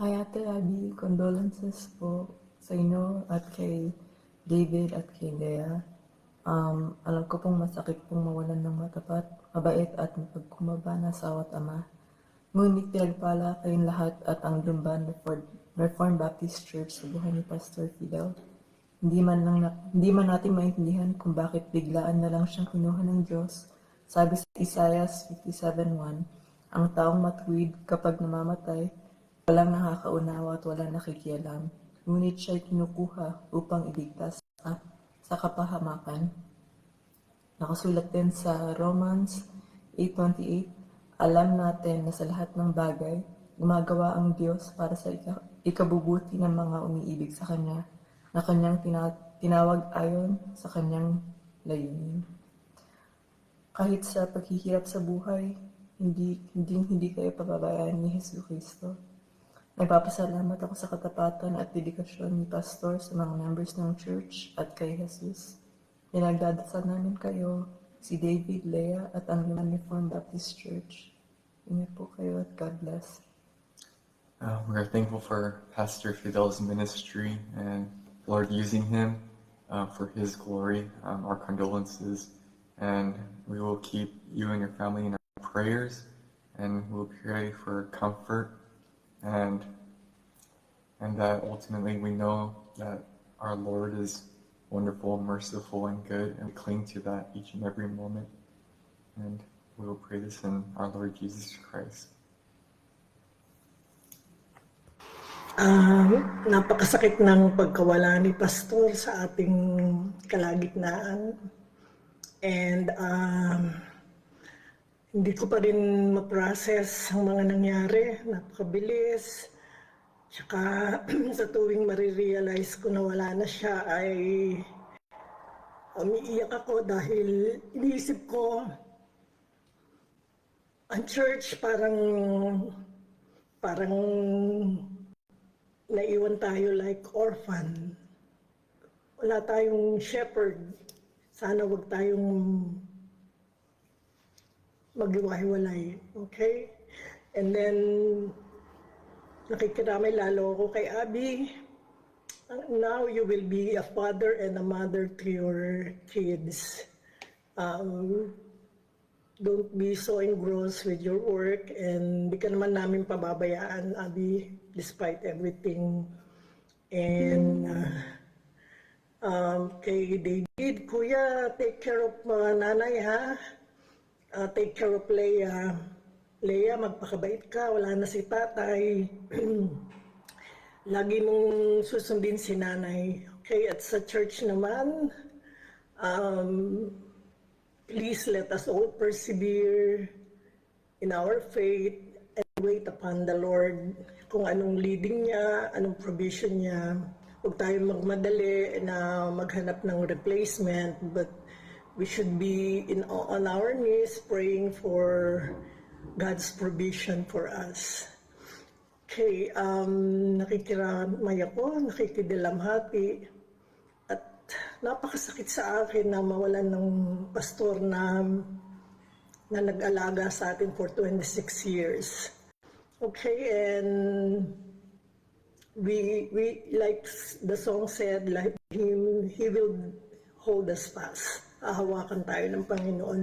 Hi Ate Abby, condolences po sa inyo at kay David at kay Lea. Alam ko pong masakit pong mawalan ng matapat, mabait at mapagkumaba na asawa at ama. Ngunit pinagpala kayong lahat at ang Lumban Reformed Baptist Church sa buhay ni Pastor Fidel. Hindi man natin maintindihan kung bakit biglaan na lang siyang kinuha ng Diyos. Sabi sa Isaiah 57:1, Ang taong matuwid kapag namamatay, walang nakakaunawa at walang nakikialam. Ngunit siya'y kinukuha upang iligtas sa kapahamakan. Nakasulat din sa Romans 8:28, alam natin na sa lahat ng bagay, gumagawa ang Diyos para sa ikabubuti ng mga umiibig sa Kanya, na Kanyang tinawag ayon sa Kanyang layunin. Kahit sa paghihirap sa buhay, hindi kayo pababayaan ni Jesucristo. Nagpapasalamat ako sa katapatan at dedikasyon ni Pastor sa mga members ng church at kay Jesus. Pinagdadasal namin kayo, si David, Leah at ang Reformed Baptist Church. Ingat po kayo at God bless. We are thankful for Pastor Fidel's ministry and Lord using him for his glory. Our condolences, and we will keep you and your family in our prayers, and we'll pray for comfort and that ultimately we know that our Lord is wonderful, merciful, and good, and we cling to that each and every moment. And we will pray this in our Lord Jesus Christ. Napakasakit ng pagkawala ni Pastor sa ating kalagitnaan. And hindi ko pa rin ma-process ang mga nangyari. Napakabilis. Tsaka sa tuwing marirealize ko na wala na siya ay umiiyak ako dahil iniisip ko ang church parang naiwan tayo like orphan. Wala tayong shepherd. Sana wag tayong maghiwa-hiwalay. Okay? And then nakikiramay lalo ako kay Abby. Now you will be a father and a mother to your kids. Don't be so engrossed with your work, and di ka naman namin pababayaan, Abby, despite everything. And kay David, Kuya, take care of mga nanay, ha? Take care of Leah. Leah, magpakabait ka, wala na si tatay. Lagi mong susundin si nanay. Okay, at sa church naman, please let us all persevere in our faith and wait upon the Lord. Kung anong leading niya, anong provision niya. Huwag tayong magmadali na maghanap ng replacement, but we should be on our knees praying for God's provision for us. Okay, nakikiramay ako, nakikidalamhati, at napakasakit sa akin na mawalan ng pastor na nag-alaga sa atin for 26 years. Okay, and we like the song said, like him, he will hold us fast. Hahawakan tayo ng Panginoon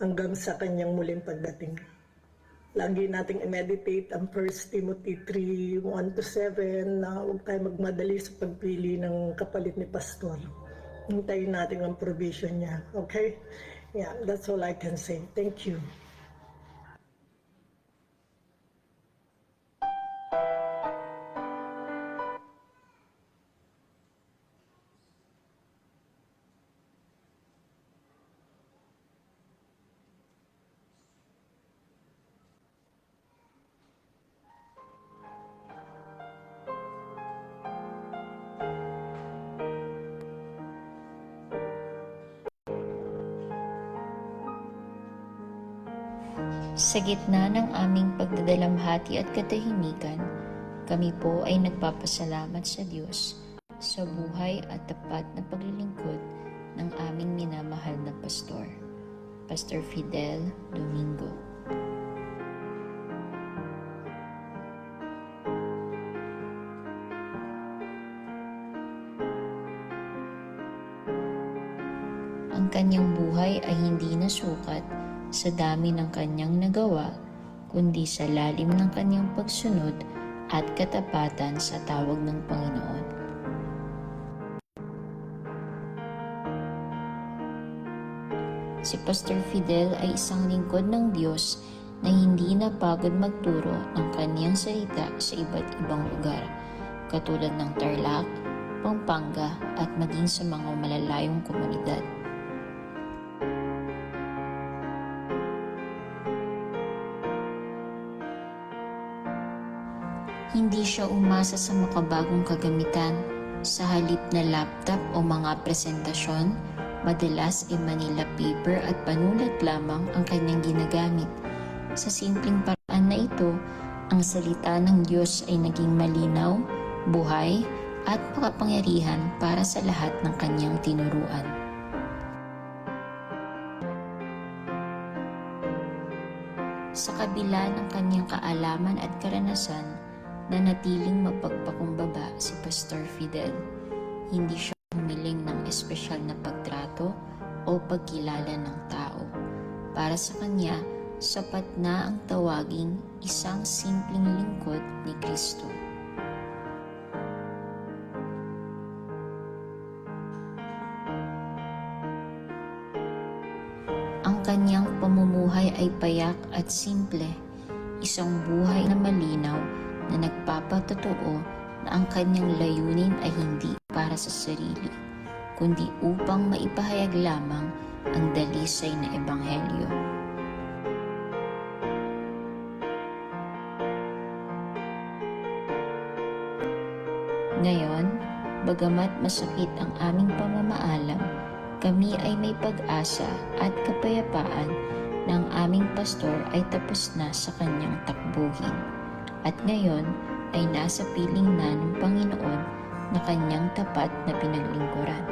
hanggang sa kanyang muling pagdating. Lagi nating i-meditate ang 1 Timothy 3:1-7 na huwag tayo magmadali sa pagpili ng kapalit ni Pastor. Hintayin natin ang provision niya. Okay? Yeah, that's all I can say. Thank you. Sa gitna ng aming pagdadalamhati at katahimikan, kami po ay nagpapasalamat sa Diyos sa buhay at tapat na paglilingkod ng aming minamahal na pastor, Pastor Fidel Domingo. Ang kanyang buhay ay hindi nasukat sa dami ng kanyang nagawa, kundi sa lalim ng kanyang pagsunod at katapatan sa tawag ng Panginoon. Si Pastor Fidel ay isang lingkod ng Diyos na hindi napagod magturo ng kaniyang salita sa iba't ibang lugar, katulad ng Tarlac, Pampanga at maging sa mga malalayong komunidad. Hindi siya umasa sa makabagong kagamitan. Sa halip na laptop o mga presentasyon, madalas ay Manila paper at panulat lamang ang kanyang ginagamit. Sa simpleng paraan na ito, ang salita ng Diyos ay naging malinaw, buhay, at makapangyarihan para sa lahat ng kanyang tinuruan. Sa kabila ng kanyang kaalaman at karanasan, nanatiling mapagpakumbaba si Pastor Fidel. Hindi siya humiling ng espesyal na pagtrato o pagkilala ng tao. Para sa kanya, sapat na ang tawaging isang simpleng lingkod ni Kristo. Ang kanyang pamumuhay ay payak at simple, isang buhay na malinaw na nagpapatotoo na ang kanyang layunin ay hindi para sa sarili, kundi upang maipahayag lamang ang dalisay na ebanghelyo. Ngayon, bagamat masakit ang aming pamamaalam, kami ay may pag-asa at kapayapaan na ang aming pastor ay tapos na sa kanyang takbuhin. At ngayon ay nasa piling na ng Panginoon na kanyang tapat na pinaglingkuran.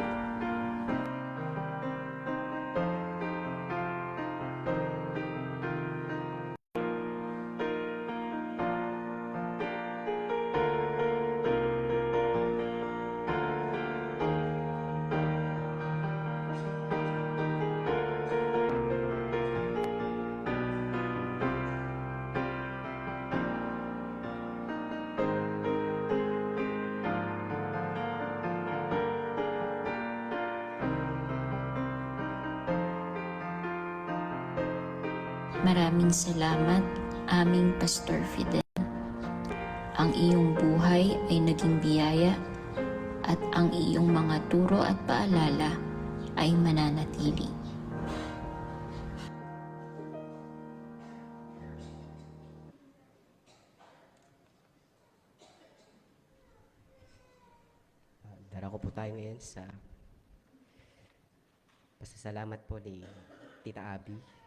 Maraming salamat, aming Pastor Fidel. Ang iyong buhay ay naging biyaya at ang iyong mga turo at paalala ay mananatili. Darako po tayo ngayon sa pasasalamat po ni Tita Abby.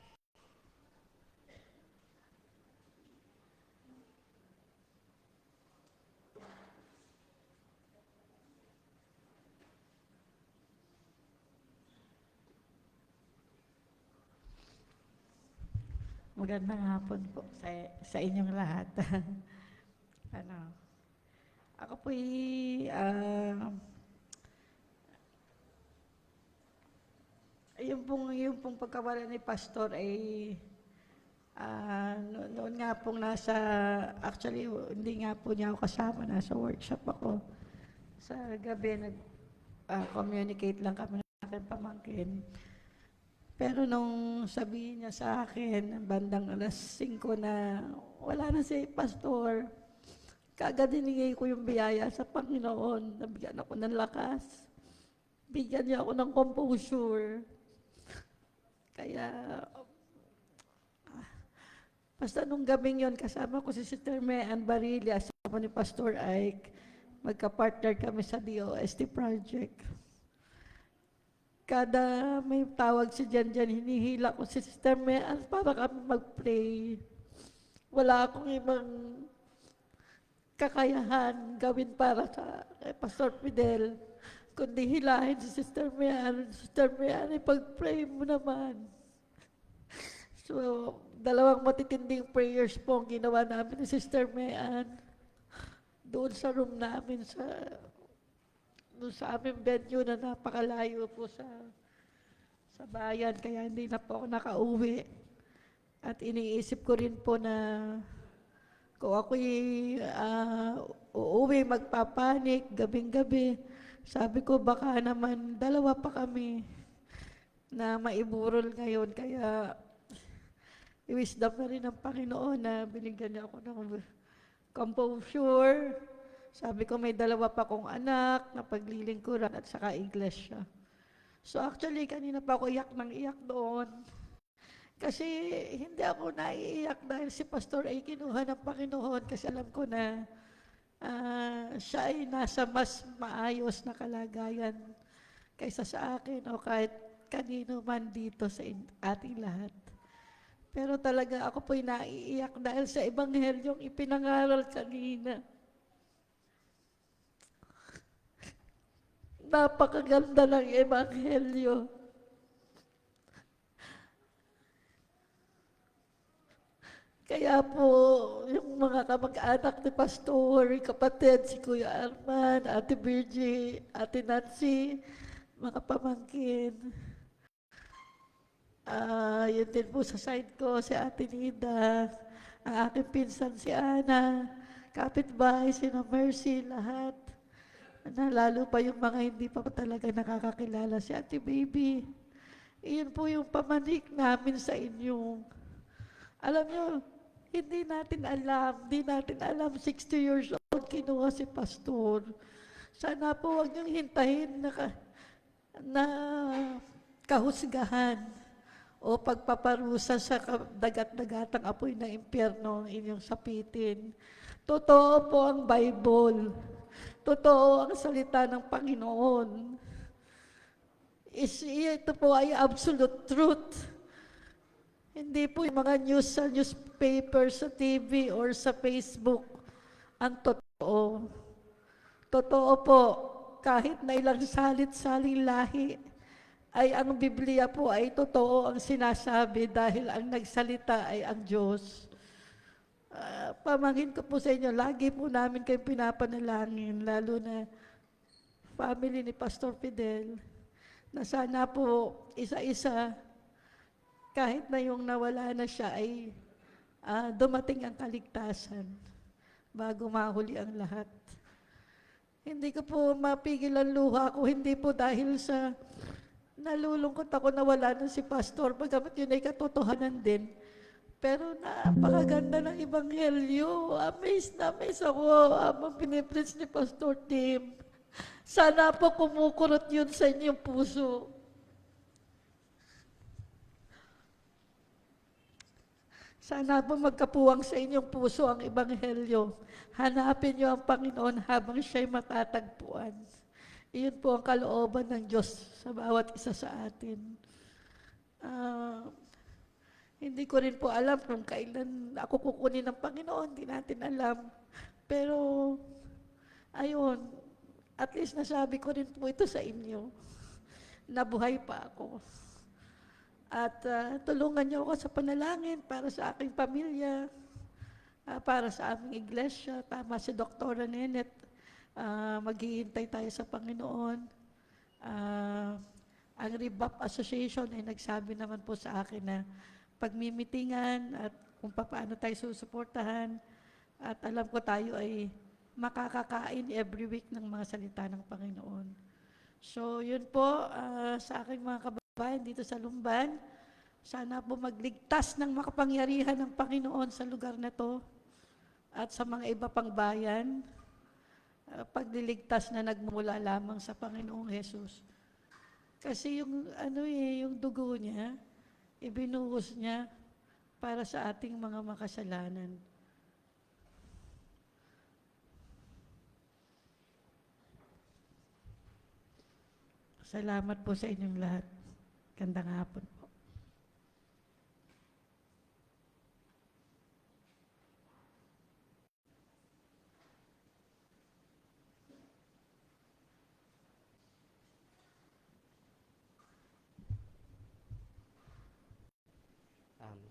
Magandang hapon po sa inyong lahat. Ako po'y yung pong pagkawala ni Pastor ay noon nga pong actually hindi nga po niya ako kasama, nasa workshop ako. Sa gabi nag-communicate lang kami ng aking pamangkin. Pero nung sabihin niya sa akin, bandang alas 5 na wala na si Pastor, kaagad hiningay ko yung biyaya sa Panginoon. Nabigyan ako ng lakas. Bigyan niya ako ng composure. Kaya, basta nung gabing yon kasama ko si Sister Mayan Barilla, asawa ni Pastor Ike, magka-partner kami sa DOST project. Kada may tawag si Jan, hinihila ko si Sister Mayan para kami mag-pray. Wala akong ibang kakayahan gawin para sa Pastor Fidel, kundi hilahin si Sister Mayan. Sister Mayan, ipag-pray mo naman. So, 2 matitinding prayers po ang ginawa namin ni Sister Mayan doon sa room namin doon sa aming venue na napakalayo po sa bayan, kaya hindi na po ako nakauwi. At iniisip ko rin po na kung ako'y uuwi, magpapanik, gabing-gabi, sabi ko baka naman 2 pa kami na maiburol ngayon. Kaya i-wisdom na rin ng Panginoon na binigyan niya ako ng composure. Sabi ko may dalawa pa akong anak na paglilingkuran at saka iglesia. So actually, kanina pa ako iyak ng iyak doon. Kasi hindi ako naiiyak dahil si Pastor ay kinuha ng Panginoon kasi alam ko na siya ay nasa mas maayos na kalagayan kaysa sa akin o kahit kanino man dito sa ating lahat. Pero talaga ako po'y naiiyak dahil sa ebanghelyong ipinangaral kanina. Napakaganda ng ebanghelyo. Kaya po, yung mga kamag-anak ni Pastor, kapatid, si Kuya Arman, Ate Virgie, Ate Nancy, mga pamangkin. Yun din po sa side ko, si Ate Nida, ang aking pinsan si Ana, kapitbahay, si Mercy, lahat. Na lalo pa yung mga hindi pa talaga nakakakilala si Ate Baby. Iyon po yung pamanik namin sa inyo. Alam nyo, hindi natin alam, 60 years old, kinuha si Pastor. Sana po huwag niyong hintahin na kahusgahan o pagpaparusa sa dagat-dagatang apoy ng impyerno ang inyong sapitin. Totoo po ang Bible. Totoo ang salita ng Panginoon. Ito po ay absolute truth. Hindi po yung mga news sa newspaper, sa TV, or sa Facebook ang totoo. Totoo po, kahit na ilang salit-saling lahi, ay ang Biblia po ay totoo ang sinasabi dahil ang nagsalita ay ang Diyos. Pamangkin ko po sa inyo, lagi po namin kayong pinapanalangin, lalo na family ni Pastor Fidel, na sana po isa-isa, kahit na yung nawala na siya ay dumating ang kaligtasan bago mahuli ang lahat. Hindi ko po mapigil ang luha ko, hindi po dahil sa nalulungkot ako na wala na si Pastor, bagamat yun ay katotohanan din. Pero napakaganda ng Ebanghelyo. Amazed na amazed ako habang pinipreach ni Pastor Tim. Sana po kumukurot yun sa inyong puso. Sana po magkapuwang sa inyong puso ang Ebanghelyo. Hanapin niyo ang Panginoon habang siya'y matatagpuan. Iyon po ang kalooban ng Diyos sa bawat isa sa atin. Hindi ko rin po alam kung kailan ako kukunin ng Panginoon. Hindi natin alam. Pero, ayun, at least nasabi ko rin po ito sa inyo. Nabuhay pa ako. At tulungan niyo ako sa panalangin para sa aking pamilya, para sa aming iglesia. Tama si Dr. Nenet, maghihintay tayo sa Panginoon. Ang Rebap Association ay nagsabi naman po sa akin na pagmimitingan at kung paano tayo susuportahan. At alam ko tayo ay makakakain every week ng mga salita ng Panginoon. So yun po sa aking mga kababayan dito sa Lumban. Sana po magligtas ng makapangyarihan ng Panginoon sa lugar na to at sa mga iba pang bayan. Pagliligtas na nagmumula lamang sa Panginoong Jesus. Kasi yung dugo niya, ibinuhos niya para sa ating mga makasalanan. Salamat po sa inyong lahat. Gandang hapon po.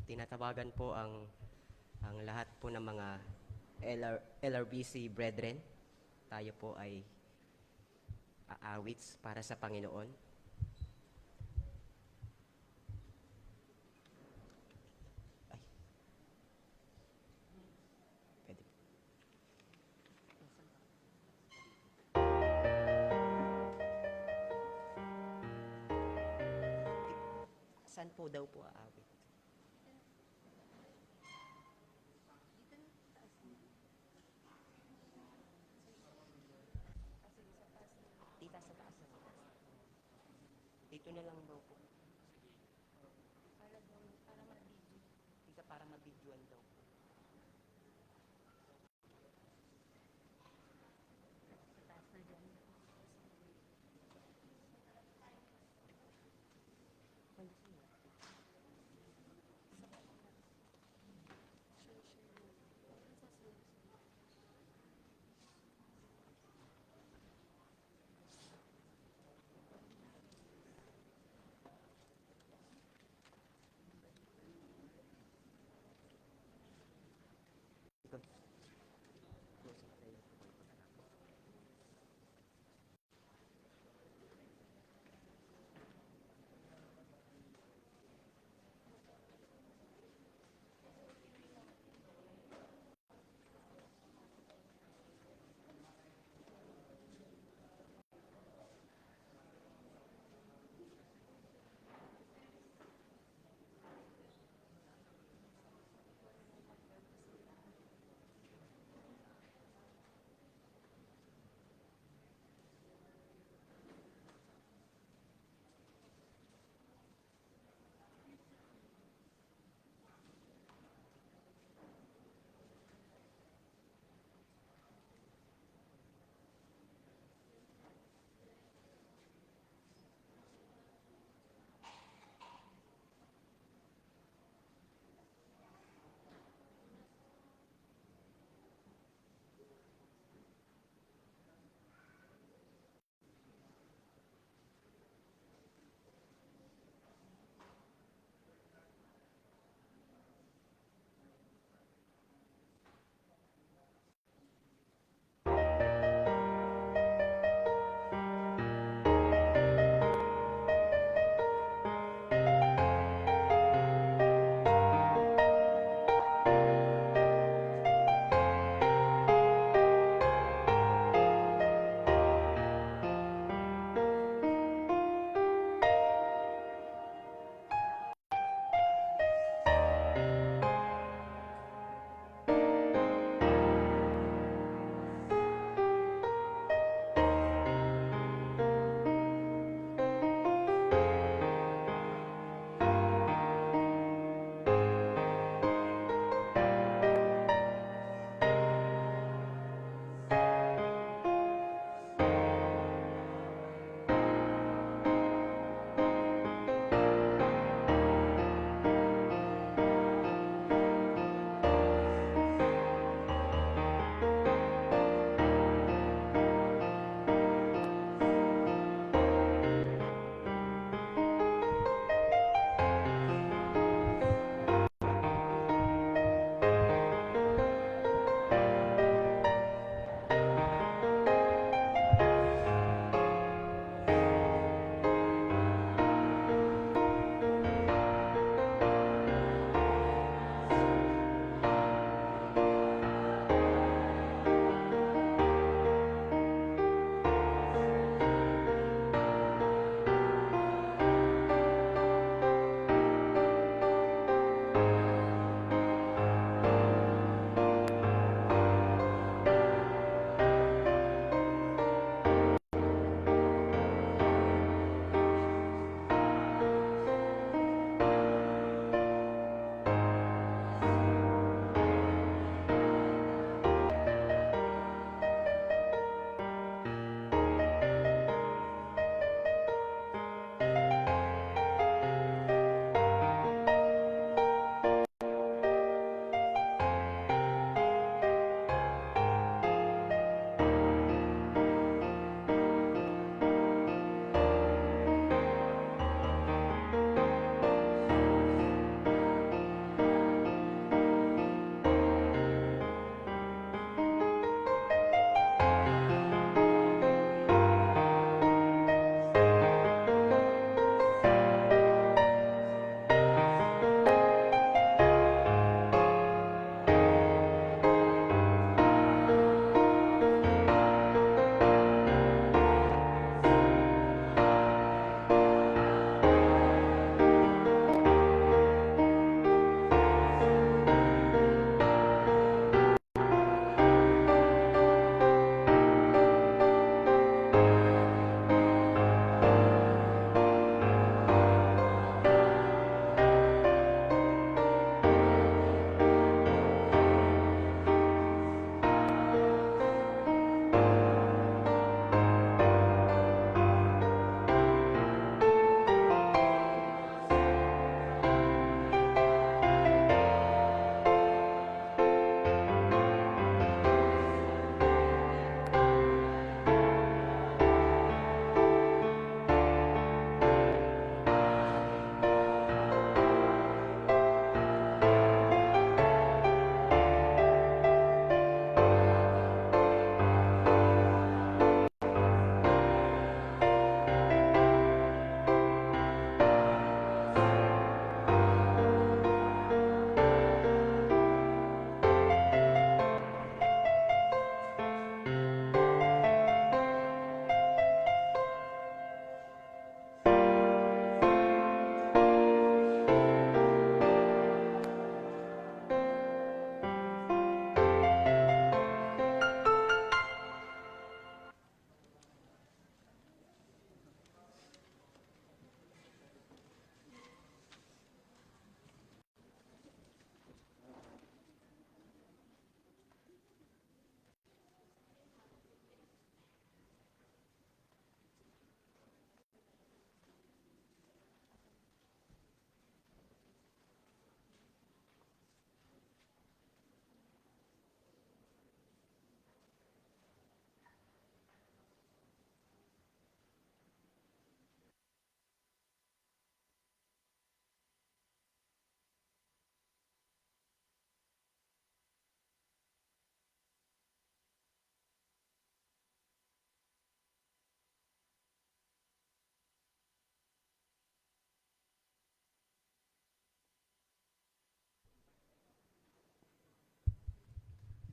Tinatawagan po ang lahat po ng mga LRBC brethren. Tayo po ay aawits para sa Panginoon. Pwede. Saan po daw po aawit? Dito na lang daw po. Dito para mabidyoan daw po.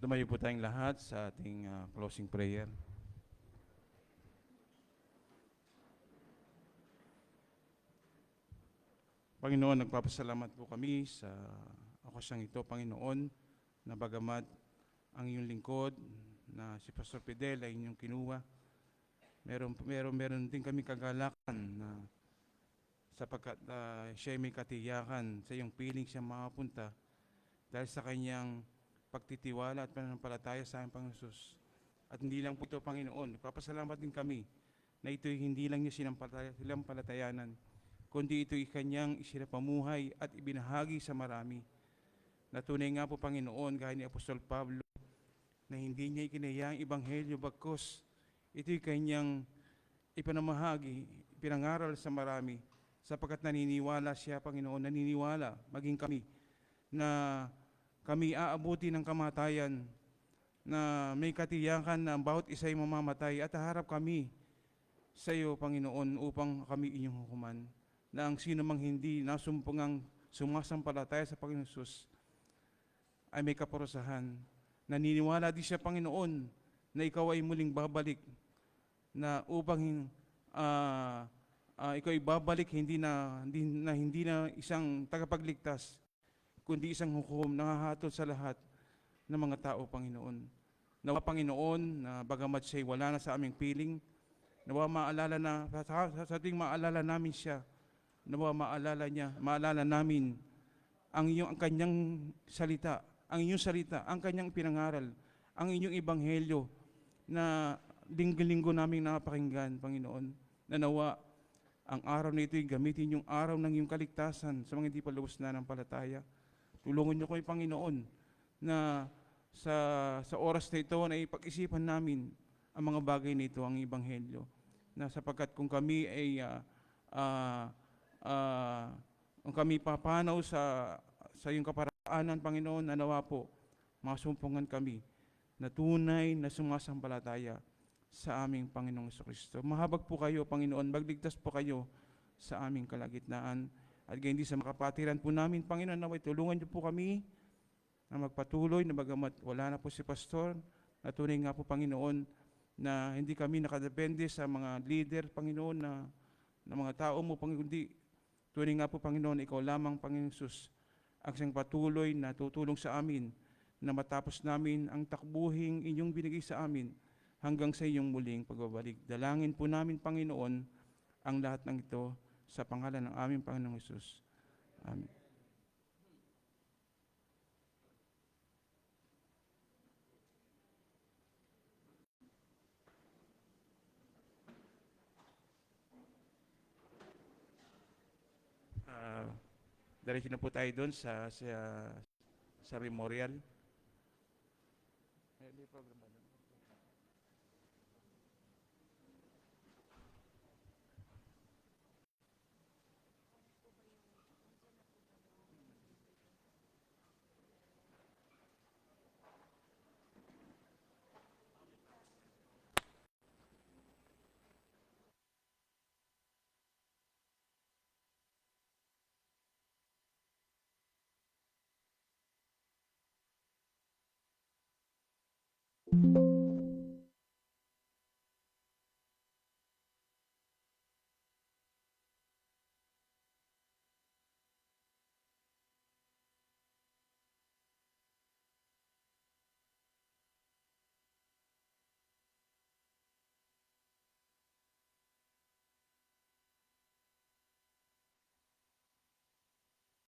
Tumayo po tayong lahat sa ating closing prayer. Panginoon, nagpapasalamat po kami sa okasyong ito, Panginoon, na bagamat ang iyong lingkod na si Pastor Fidel ay inyong kinuha, meron din kami kagalakan na sapagkat siya ay may katiyakan sa iyong piling siya makapunta dahil sa kanyang pagtitiwala at pananampalataya sa aming Panginoon Jesus. At hindi lang po ito, Panginoon, nagpapasalamat din kami na ito'y hindi lang niya sinampalatayanan, kundi ito'y kanyang isinapamuhay at ibinahagi sa marami. Natunay nga po, Panginoon, gaya ni Apostol Pablo, na hindi niya ikinayang ibanghelyo bagkus ito'y kanyang ipanamahagi, pinangaral sa marami, sapagkat naniniwala siya, Panginoon, naniniwala, maging kami, na kami aabuti ng kamatayan, na may katiyakan na bawat isa'y mamamatay at haharap kami sa iyo, Panginoon, upang kami inyong hukuman, na ang sino mang hindi nasumpungang sumasampalataya sa Panginoon Jesus ay may kaparusahan. Naniniwala din siya, Panginoon, na ikaw ay muling babalik, na upang ikaw ay babalik hindi na isang tagapagligtas, kundi isang hukom na hahatol sa lahat ng mga tao, Panginoon. Nawa, Panginoon, na bagamat siya'y wala na sa aming piling, nawa maalala na, sa ating maalala namin siya, nawa maalala namin ang kanyang salita, ang kanyang pinangaral, ang inyong ebanghelyo na linggo-linggo naming napakinggan, Panginoon, na nawa ang araw na ito'y gamitin yung araw ng iyong kaligtasan sa mga hindi pa lubos na ng palataya. Tulungan niyo ko, Panginoon, na sa oras na ito na ipag-isipan namin ang mga bagay nito, ang ebanghelyo, na sapagkat kung kami ay kung kami papanaw sa iyong kaparaanan, Panginoon, na nawa po, masumpungan kami na tunay na sumasampalataya sa aming Panginoong Jesucristo. Mahabag po kayo, Panginoon, magligtas po kayo sa aming kalagitnaan at gayon din sa makapatiran po namin, Panginoon, naway tulungan niyo po kami na magpatuloy na bagamat wala na po si Pastor, na tunay nga po, Panginoon, na hindi kami nakadepende sa mga leader, Panginoon, na mga tao mo, Panginoon, kundi tunay nga po, Panginoon, ikaw lamang, Panginoon Jesus, ang siyang patuloy na tutulong sa amin na matapos namin ang takbuhing inyong binigay sa amin hanggang sa iyong muling pagbabalik. Dalangin po namin, Panginoon, ang lahat ng ito sa pangalan ng aming Panginoong Jesus. Amen. Diretso na po tayo doon sa memorial. May program ba doon?